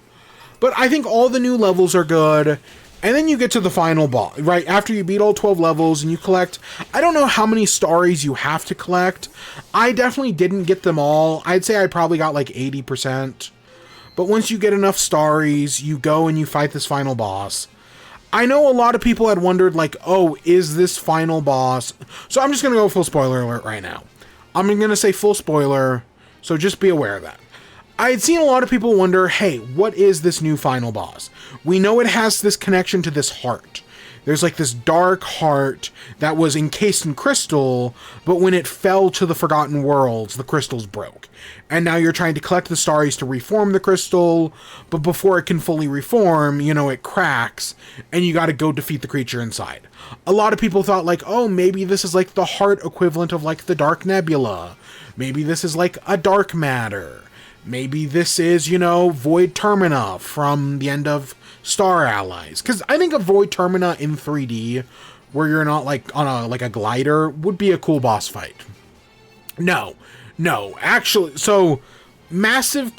But I think all the new levels are good. And then you get to the final boss, right? After you beat all 12 levels and you collect, I don't know how many stories you have to collect. I definitely didn't get them all. I'd say I probably got like 80%. But once you get enough stories, you go and you fight this final boss. I know a lot of people had wondered, like, oh, is this final boss? So I'm just going to go full spoiler alert right now. I'm going to say full spoiler, so just be aware of that. I had seen a lot of people wonder, hey, what is this new final boss? We know it has this connection to this heart. There's like this dark heart that was encased in crystal, but when it fell to the Forgotten Worlds, the crystals broke. And now you're trying to collect the stars to reform the crystal, but before it can fully reform, you know, it cracks, and you gotta go defeat the creature inside. A lot of people thought, like, oh, maybe this is like the heart equivalent of like the Dark Nebula. Maybe this is like a dark matter. Maybe this is, you know, Void Termina from the end of Star Allies. Because I think a Void Termina in 3D, where you're not, like, on a glider, would be a cool boss fight. No, actually, so, massive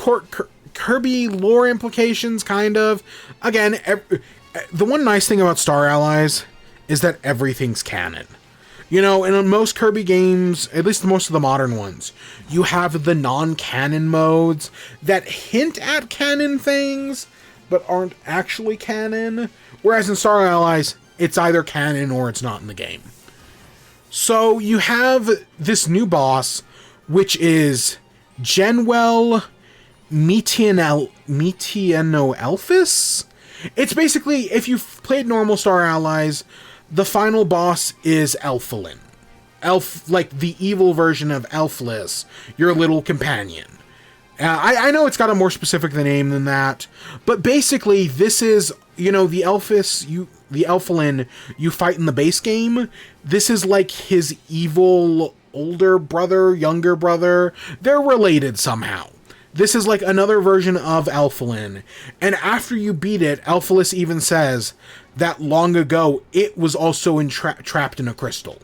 Kirby lore implications, kind of. Again, the one nice thing about Star Allies is that everything's canon. You know, in most Kirby games, at least most of the modern ones, you have the non-canon modes that hint at canon things, but aren't actually canon. Whereas in Star Allies, it's either canon or it's not in the game. So you have this new boss, which is Genwell Metianoelphis? It's basically, if you've played normal Star Allies, the final boss is Elfilin. Like the evil version of Elflis, your little companion. I know it's got a more specific name than that, but basically this is, you know, the Elfilin you fight in the base game. This is like his evil older brother, younger brother. They're related somehow. This is like another version of Elfilin. And after you beat it, Elfilis even says that long ago it was also trapped in a crystal.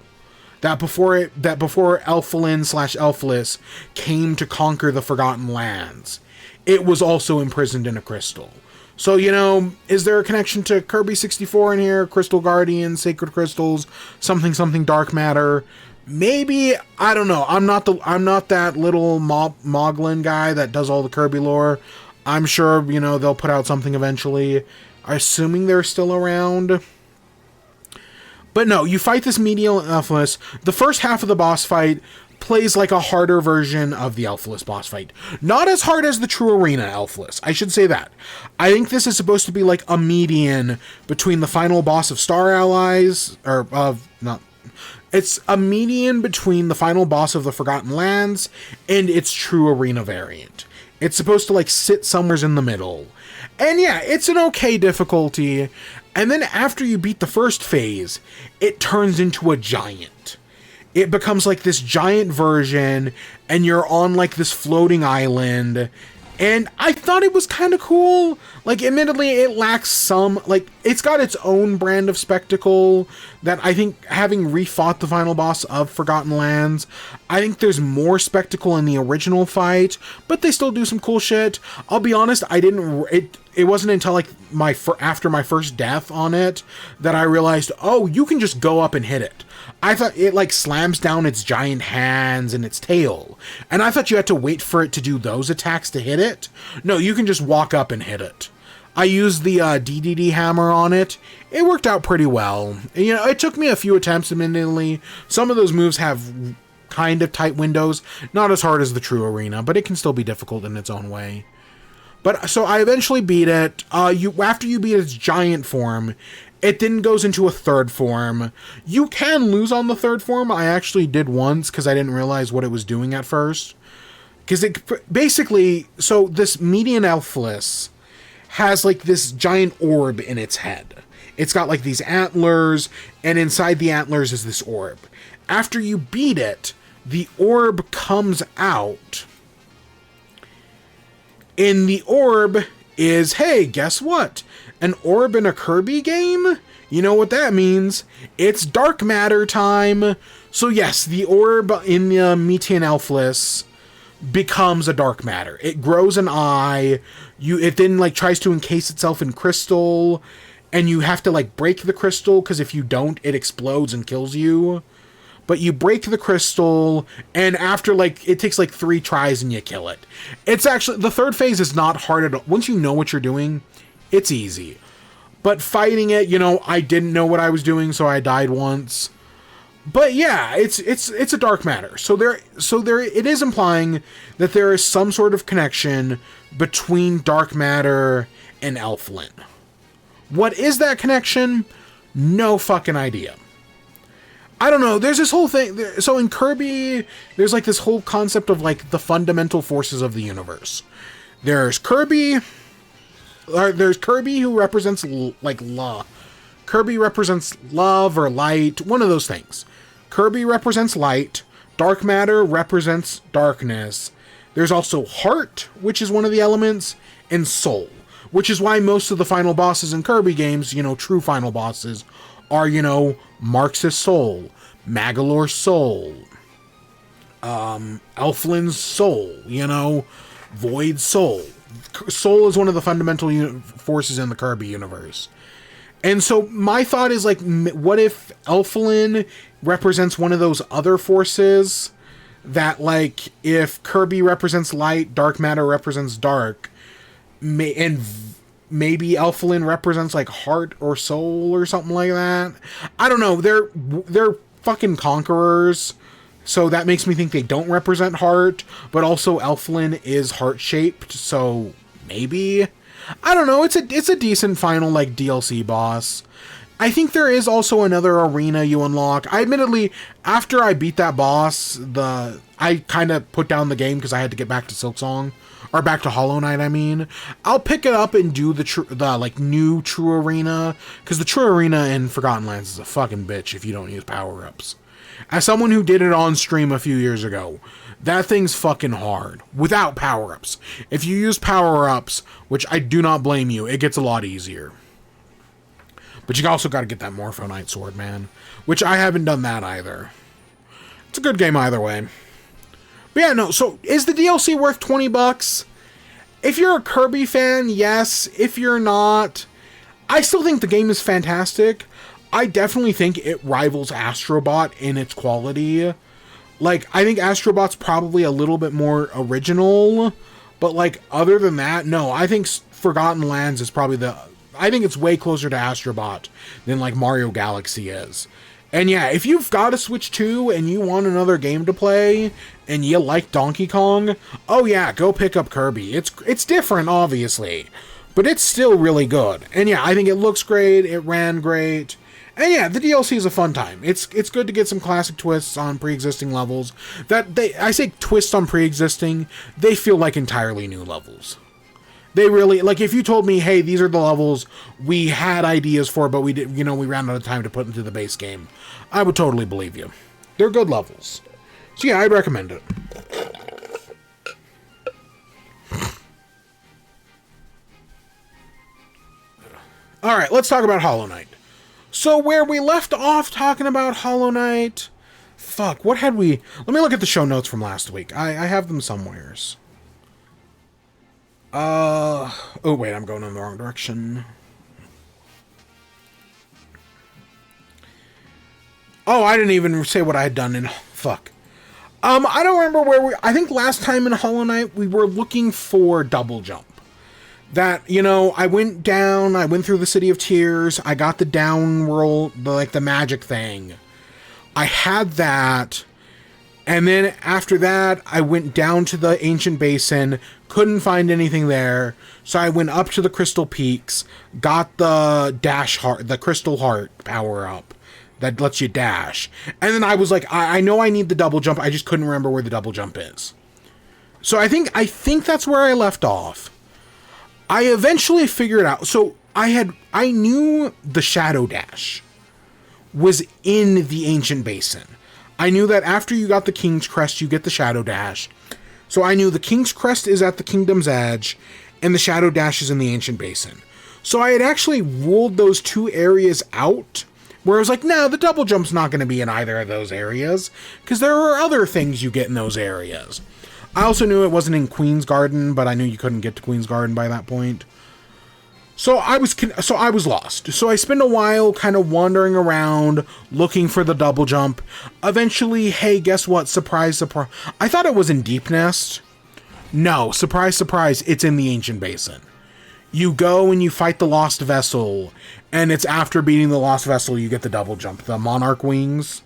That before Elfilin/Elfilis came to conquer the Forgotten Lands, it was also imprisoned in a crystal. So, you know, is there a connection to Kirby 64 in here? Crystal Guardian, Sacred Crystals, something dark matter? Maybe, I don't know. I'm not that little Moglin guy that does all the Kirby lore. I'm sure, you know, they'll put out something eventually. Assuming they're still around. But no, you fight this medial Elflis. The first half of the boss fight plays like a harder version of the Elflis boss fight. Not as hard as the True Arena Elflis, I should say that. I think this is supposed to be like a median between the final boss of Star Allies, it's a median between the final boss of the Forgotten Lands and its True Arena variant. It's supposed to like sit somewhere in the middle. And yeah, it's an okay difficulty. And then after you beat the first phase, it turns into a giant. It becomes like this giant version, and you're on like this floating island. And I thought it was kind of cool. Like, admittedly, it lacks some, like, it's got its own brand of spectacle that I think, having refought the final boss of Forgotten Lands, I think there's more spectacle in the original fight, but they still do some cool shit. I'll be honest, it wasn't until, like, after my first death on it that I realized, oh, you can just go up and hit it. I thought it, like, slams down its giant hands and its tail. And I thought you had to wait for it to do those attacks to hit it. No, you can just walk up and hit it. I used the DDD hammer on it. It worked out pretty well. You know, it took me a few attempts, admittedly. Some of those moves have kind of tight windows. Not as hard as the True Arena, but it can still be difficult in its own way. But, so I eventually beat it. After you beat its giant form, it then goes into a third form. You can lose on the third form. I actually did once because I didn't realize what it was doing at first. Because it basically, so this median Elflis has like this giant orb in its head. It's got like these antlers, and inside the antlers is this orb. After you beat it, the orb comes out, in the orb is, hey, guess what? An orb in a Kirby game? You know what that means. It's dark matter time. So yes, the orb in the Metean Elfless becomes a dark matter. It grows an eye. It then like tries to encase itself in crystal, and you have to like break the crystal, because if you don't, it explodes and kills you. But you break the crystal, and after like it takes like 3 tries and you kill it. It's actually, the third phase is not hard at all. Once you know what you're doing, it's easy. But fighting it, you know, I didn't know what I was doing, so I died once. But yeah, it's a dark matter. So there it is implying that there is some sort of connection between dark matter and Elflin. What is that connection? No fucking idea. I don't know. There's this whole thing. So in Kirby, there's like this whole concept of like the fundamental forces of the universe. There's Kirby who represents like love. Kirby represents love or light, one of those things. Kirby represents light. Dark matter represents darkness. There's also heart, which is one of the elements, and soul, which is why most of the final bosses in Kirby games, you know, true final bosses, are, you know, Marx's soul, Magolor's soul, Elflin's soul, you know, Void's soul. Soul is one of the fundamental forces in the Kirby universe. And so my thought is like, what if Elflin represents one of those other forces that, like, if Kirby represents light, dark matter represents dark, and maybe Elflin represents like heart or soul or something like that. I don't know. They're fucking conquerors, so that makes me think they don't represent heart, but also Elflin is heart-shaped, so maybe. I don't know. It's a decent final like DLC boss. I think there is also another arena you unlock. I admittedly, after I beat that boss, I kind of put down the game because I had to get back to Silksong, or back to Hollow Knight. I mean, I'll pick it up and do the like new true arena, because the true arena in Forgotten Lands is a fucking bitch if you don't use power-ups. As someone who did it on stream a few years ago, that thing's fucking hard without power-ups. If you use power-ups, which I do not blame you, it gets a lot easier. But you also got to get that Morphonite sword, man, which I haven't done that either. It's a good game either way. But yeah, no, so is the DLC worth $20? If you're a Kirby fan, yes. If you're not, I still think the game is fantastic. I definitely think it rivals Astrobot in its quality. Like, I think Astrobot's probably a little bit more original, but like, other than that, no, I think Forgotten Lands is probably I think it's way closer to Astrobot than like Mario Galaxy is. And yeah, if you've got a Switch 2 and you want another game to play, and you like Donkey Kong, oh yeah, go pick up Kirby. It's different, obviously, but it's still really good. And yeah, I think it looks great, it ran great. And yeah, the DLC is a fun time. It's good to get some classic twists on pre-existing levels. I say twists on pre-existing, they feel like entirely new levels. They really, like, if you told me, hey, these are the levels we had ideas for, but we did, you know, we ran out of time to put into the base game, I would totally believe you. They're good levels. So yeah, I'd recommend it. Alright, let's talk about Hollow Knight. So where we left off talking about Hollow Knight... Fuck, what had we... Let me look at the show notes from last week. I have them somewheres. Oh, wait, I'm going in the wrong direction. Oh, I didn't even say what I had done in... Fuck. I don't remember where we... I think last time in Hollow Knight, we were looking for Double Jump. That, you know, I went down, I went through the City of Tears, I got the down roll, the magic thing. I had that, and then after that, I went down to the Ancient Basin, couldn't find anything there, so I went up to the Crystal Peaks, got the dash heart, the Crystal Heart power-up that lets you dash, and then I was like, I know I need the double jump, I just couldn't remember where the double jump is. So I think that's where I left off. I eventually figured out, so I knew the Shadow Dash was in the Ancient Basin. I knew that after you got the King's Crest, you get the Shadow Dash. So I knew the King's Crest is at the Kingdom's Edge, and the Shadow Dash is in the Ancient Basin. So I had actually ruled those two areas out, where I was like, no, the double jump's not going to be in either of those areas, because there are other things you get in those areas. I also knew it wasn't in Queen's Garden, but I knew you couldn't get to Queen's Garden by that point. So I was lost. So I spent a while kind of wandering around, looking for the double jump. Eventually, hey, guess what? Surprise, surprise. I thought it was in Deep Nest. No, surprise, surprise, it's in the Ancient Basin. You go and you fight the Lost Vessel, and it's after beating the Lost Vessel you get the double jump, the Monarch Wings.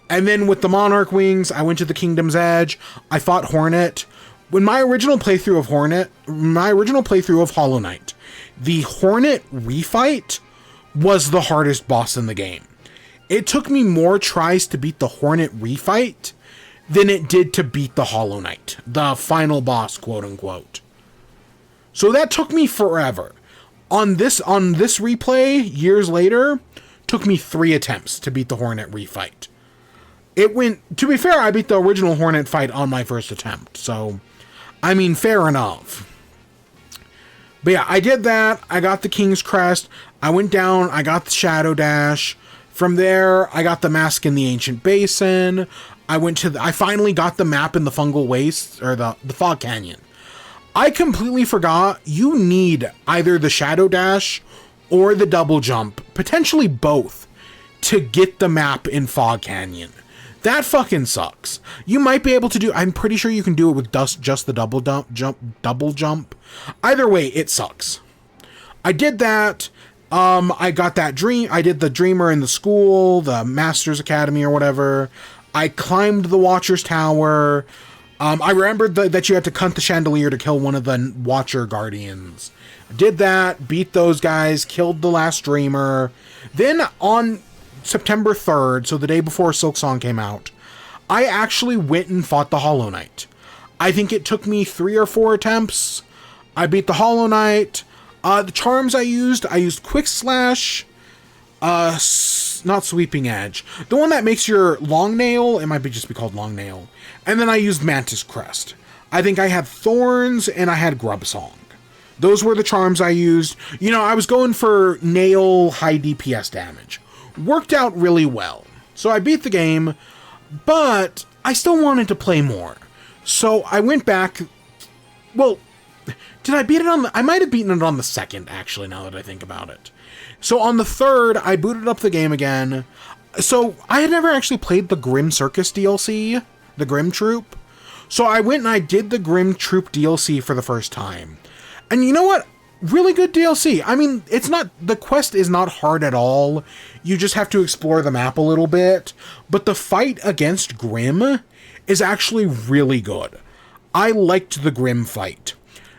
And then with the Monarch Wings, I went to the Kingdom's Edge, I fought Hornet. When my original playthrough of Hollow Knight, the Hornet refight was the hardest boss in the game. It took me more tries to beat the Hornet refight than it did to beat the Hollow Knight, the final boss, quote unquote. So that took me forever. On this replay, years later, took me 3 attempts to beat the Hornet refight. To be fair, I beat the original Hornet fight on my first attempt, so, I mean, fair enough. But yeah, I did that, I got the King's Crest, I went down, I got the Shadow Dash. From there, I got the Mask in the Ancient Basin. I finally got the map in the Fungal Waste, or the Fog Canyon. I completely forgot you need either the Shadow Dash or the double jump, potentially both, to get the map in Fog Canyon. That fucking sucks. You might be able to do, I'm pretty sure you can do it with just the double jump. Either way, it sucks. I did that. I got that dream. I did the Dreamer in the school, the Master's Academy or whatever. I climbed the Watcher's Tower. I remembered that you had to cut the chandelier to kill one of the Watcher Guardians. Did that, beat those guys, killed the last Dreamer. Then on September 3rd, so the day before Silksong came out, I actually went and fought the Hollow Knight. I think it took me 3 or 4 attempts. I beat the Hollow Knight. The charms I used Quick Slash, not Sweeping Edge. The one that makes your Long Nail, it might just be called Long Nail. And then I used Mantis Crest. I think I had Thorns and I had Grub Song. Those were the charms I used. You know, I was going for nail high DPS damage. Worked out really well. So I beat the game, but I still wanted to play more. So I went back. Well, did I beat it on I might have beaten it on the 2nd, actually, now that I think about it. So on the 3rd, I booted up the game again. So I had never actually played the Grim Circus DLC, the Grim Troop. So I went and I did the Grim Troop DLC for the first time. And you know what? Really good DLC. I mean, the quest is not hard at all. You just have to explore the map a little bit. But the fight against Grim is actually really good. I liked the Grim fight.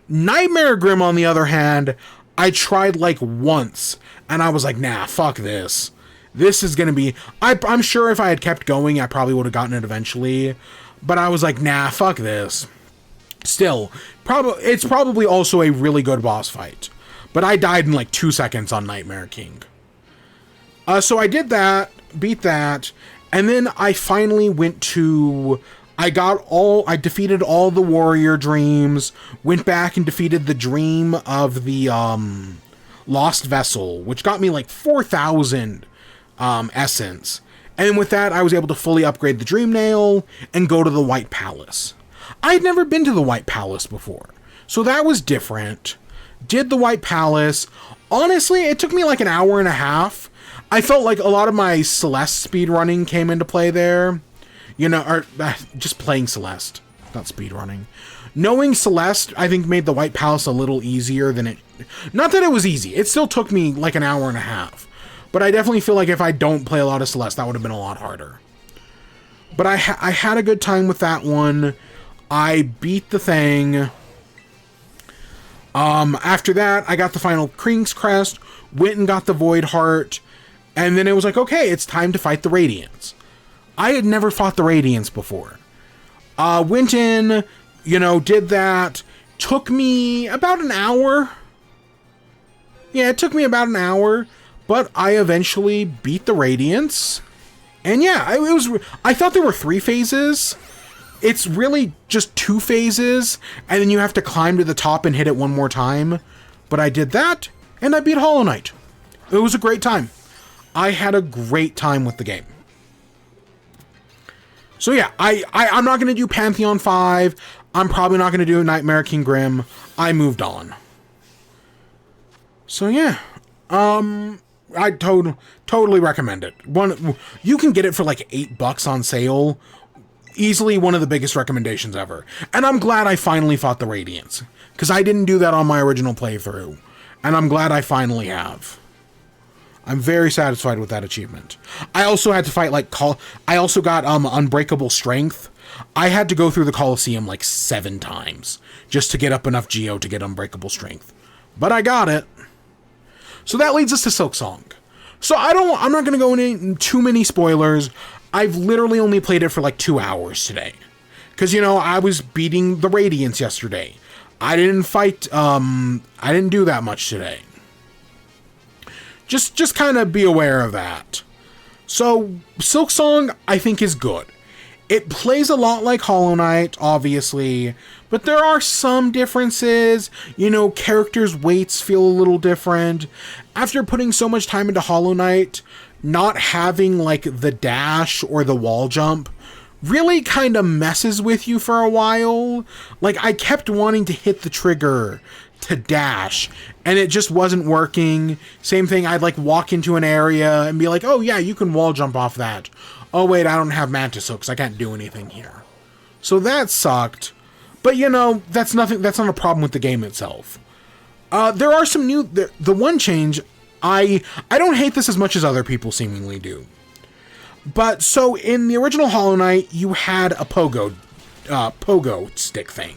Nightmare Grim, on the other hand, I tried like once, and I was like, nah, fuck this. This is gonna be... I'm sure if I had kept going, I probably would have gotten it eventually. But I was like, nah, fuck this. Still, it's probably also a really good boss fight. But I died in like 2 seconds on Nightmare King. So I did that, beat that, and then I finally went to... I defeated all the warrior dreams, went back and defeated the dream of the Lost Vessel, which got me like 4,000 essence. And with that, I was able to fully upgrade the Dream Nail and go to the White Palace. I had never been to the White Palace before, so that was different. Did the White Palace. Honestly, it took me like an hour and a half. I felt like a lot of my Celeste speedrunning came into play there. You know, or just playing Celeste, not speedrunning. Knowing Celeste, I think, made the White Palace a little easier than it... Not that it was easy. It still took me like an hour and a half. But I definitely feel like if I don't play a lot of Celeste, that would have been a lot harder. But I had a good time with that one. I beat the thing. After that, I got the final King's Crest, went and got the Void Heart, and then it was like, okay, it's time to fight the Radiants. I had never fought the Radiants before. Went in, you know, did that. Took me about an hour. Yeah, it took me about an hour, but I eventually beat the Radiants. And yeah, I thought there were 3 phases. It's really just 2 phases, and then you have to climb to the top and hit it one more time. But I did that, and I beat Hollow Knight. It was a great time. I had a great time with the game. So yeah, I'm not going to do Pantheon 5. I'm probably not going to do Nightmare King Grim. I moved on. So yeah, I totally recommend it. You can get it for like $8 on sale. Easily one of the biggest recommendations ever. And I'm glad I finally fought the Radiants, because I didn't do that on my original playthrough. And I'm glad I finally have. I'm very satisfied with that achievement. I also had to fight I also got Unbreakable Strength. I had to go through the Colosseum like 7 times just to get up enough Geo to get Unbreakable Strength. But I got it. So that leads us to Silksong. So I'm not going to go into too many spoilers. I've literally only played it for like 2 hours today. Because, you know, I was beating the Radiants yesterday. I didn't fight, I didn't do that much today. Just kind of be aware of that. So, Silksong, I think, is good. It plays a lot like Hollow Knight, obviously, but there are some differences. You know, characters' weights feel a little different. After putting so much time into Hollow Knight, not having, like, the dash or the wall jump really kind of messes with you for a while. Like, I kept wanting to hit the trigger to dash, and it just wasn't working. Same thing, I'd, like, walk into an area and be like, oh, yeah, you can wall jump off that. Oh, wait, I don't have Mantis Hooks. I can't do anything here. So that sucked. But, you know, that's not a problem with the game itself. There are some new... The one change, I don't hate this as much as other people seemingly do. But, so, in the original Hollow Knight, you had a pogo stick thing,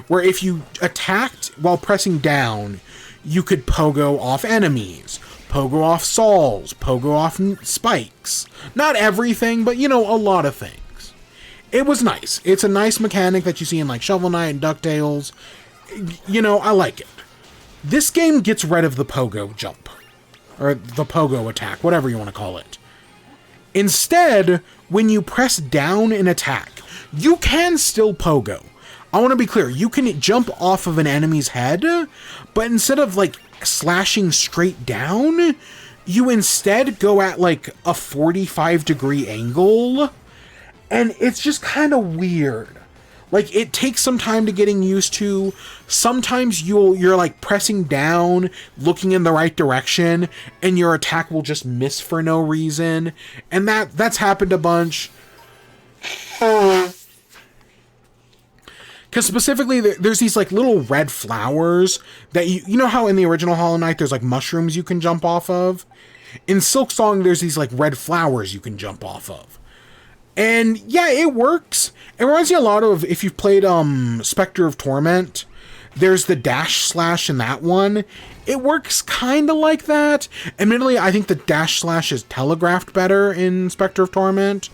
where if you attacked while pressing down, you could pogo off enemies, pogo off Sauls, pogo off spikes. Not everything, but, you know, a lot of things. It was nice. It's a nice mechanic that you see in, like, Shovel Knight and DuckTales. You know, I like it. This game gets rid of the pogo jump, or the pogo attack, whatever you want to call it. Instead, when you press down and attack, you can still pogo. I want to be clear, you can jump off of an enemy's head, but instead of, like, slashing straight down, you instead go at, like, a 45-degree angle, and it's just kind of weird. Like, it takes some time to getting used to. Sometimes you're like pressing down, looking in the right direction, and your attack will just miss for no reason. And that's happened a bunch. Because specifically, there's these like little red flowers that you know how in the original Hollow Knight there's like mushrooms you can jump off of? In Silksong, there's these like red flowers you can jump off of. And yeah, it works. It reminds me a lot of, if you've played Spectre of Torment, there's the dash slash in that one. It works kind of like that. Admittedly, I think the dash slash is telegraphed better in Spectre of Torment,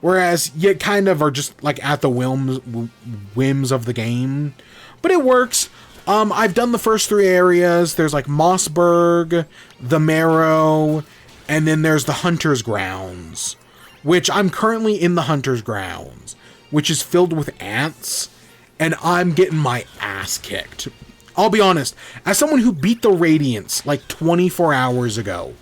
whereas you kind of are just like at the whims of the game. But it works. I've done the first 3 areas. There's like Mossberg, the Marrow, and then there's the Hunter's Grounds, which I'm currently in the Hunter's Grounds, which is filled with ants, and I'm getting my ass kicked. I'll be honest, as someone who beat the Radiants like 24 hours ago,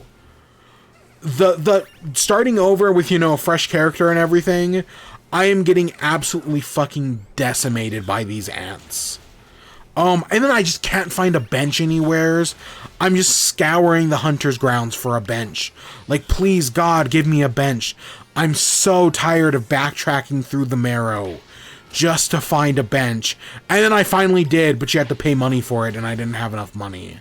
the starting over with, you know, a fresh character and everything, I am getting absolutely fucking decimated by these ants. And then I just can't find a bench anywheres. I'm just scouring the Hunter's Grounds for a bench. Like, please, God, give me a bench. I'm so tired of backtracking through the Marrow just to find a bench. And then I finally did, but you had to pay money for it, and I didn't have enough money.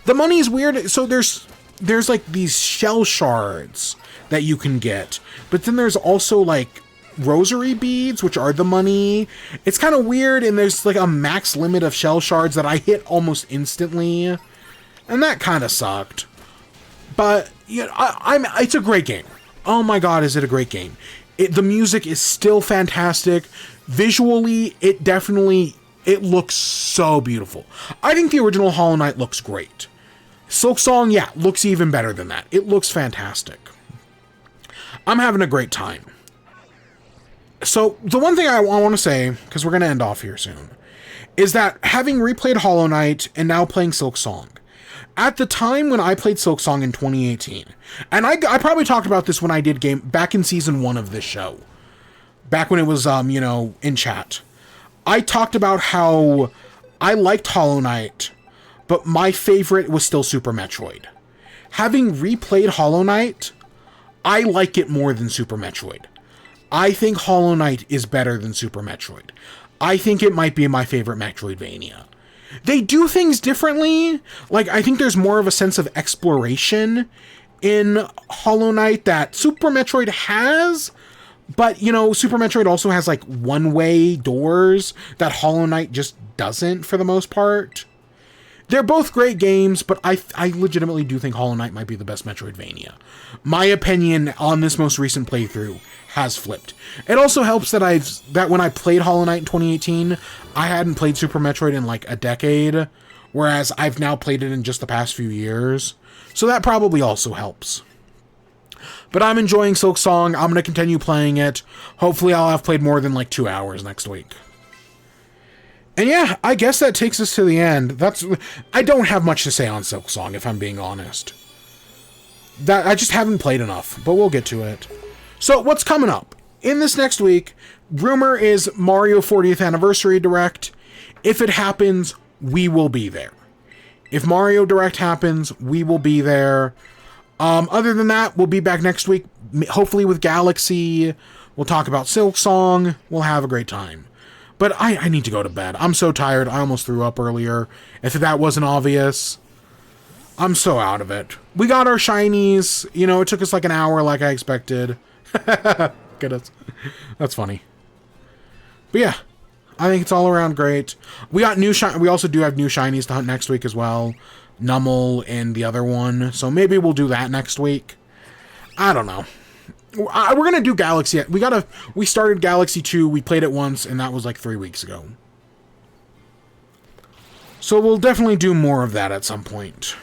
The money is weird. So there's like these shell shards that you can get, but then there's also like rosary beads, which are the money. It's kind of weird, and there's like a max limit of shell shards that I hit almost instantly, and that kind of sucked. But you know, it's a great game. Oh my god, is it a great game. The music is still fantastic. Visually, it looks so beautiful. I think the original Hollow Knight looks great. Silksong, yeah, looks even better than that. It looks fantastic. I'm having a great time. So, the one thing I want to say, because we're going to end off here soon, is that having replayed Hollow Knight and now playing Silksong, at the time when I played Silksong in 2018, and I probably talked about this when I did back in season 1 of this show, back when it was, in chat, I talked about how I liked Hollow Knight, but my favorite was still Super Metroid. Having replayed Hollow Knight, I like it more than Super Metroid. I think Hollow Knight is better than Super Metroid. I think it might be my favorite Metroidvania. They do things differently. Like, I think there's more of a sense of exploration in Hollow Knight that Super Metroid has, but, Super Metroid also has, like, one-way doors that Hollow Knight just doesn't, for the most part. They're both great games, but I legitimately do think Hollow Knight might be the best Metroidvania. My opinion on this most recent playthrough has flipped. It also helps that when I played Hollow Knight in 2018, I hadn't played Super Metroid in like a decade, whereas I've now played it in just the past few years. So that probably also helps. But I'm enjoying Silksong. I'm going to continue playing it. Hopefully I'll have played more than like 2 hours next week. And yeah, I guess that takes us to the end. I don't have much to say on Silksong, if I'm being honest. I just haven't played enough, but we'll get to it. So, what's coming up? In this next week, rumor is Mario 40th Anniversary Direct. If it happens, we will be there. If Mario Direct happens, we will be there. Other than that, we'll be back next week, hopefully with Galaxy. We'll talk about Silksong. We'll have a great time. But I need to go to bed. I'm so tired. I almost threw up earlier. If that wasn't obvious, I'm so out of it. We got our shinies. It took us like an hour like I expected. Goodness. That's funny. But yeah, I think it's all around great. We got we also do have new shinies to hunt next week as well. Nummel and the other one. So maybe we'll do that next week. I don't know. We're gonna do Galaxy. We started Galaxy 2. We played it once, and that was like 3 weeks ago. So we'll definitely do more of that at some point.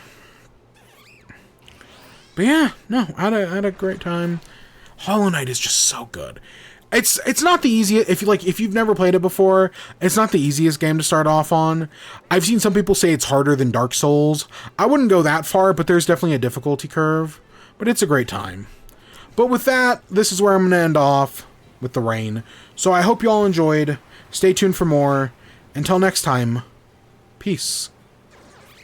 But yeah, no, I had a great time. Hollow Knight is just so good. It's not the easiest. If you've never played it before, it's not the easiest game to start off on. I've seen some people say it's harder than Dark Souls. I wouldn't go that far, but there's definitely a difficulty curve. But it's a great time. But with that, this is where I'm going to end off with the rain. So I hope you all enjoyed. Stay tuned for more. Until next time, peace.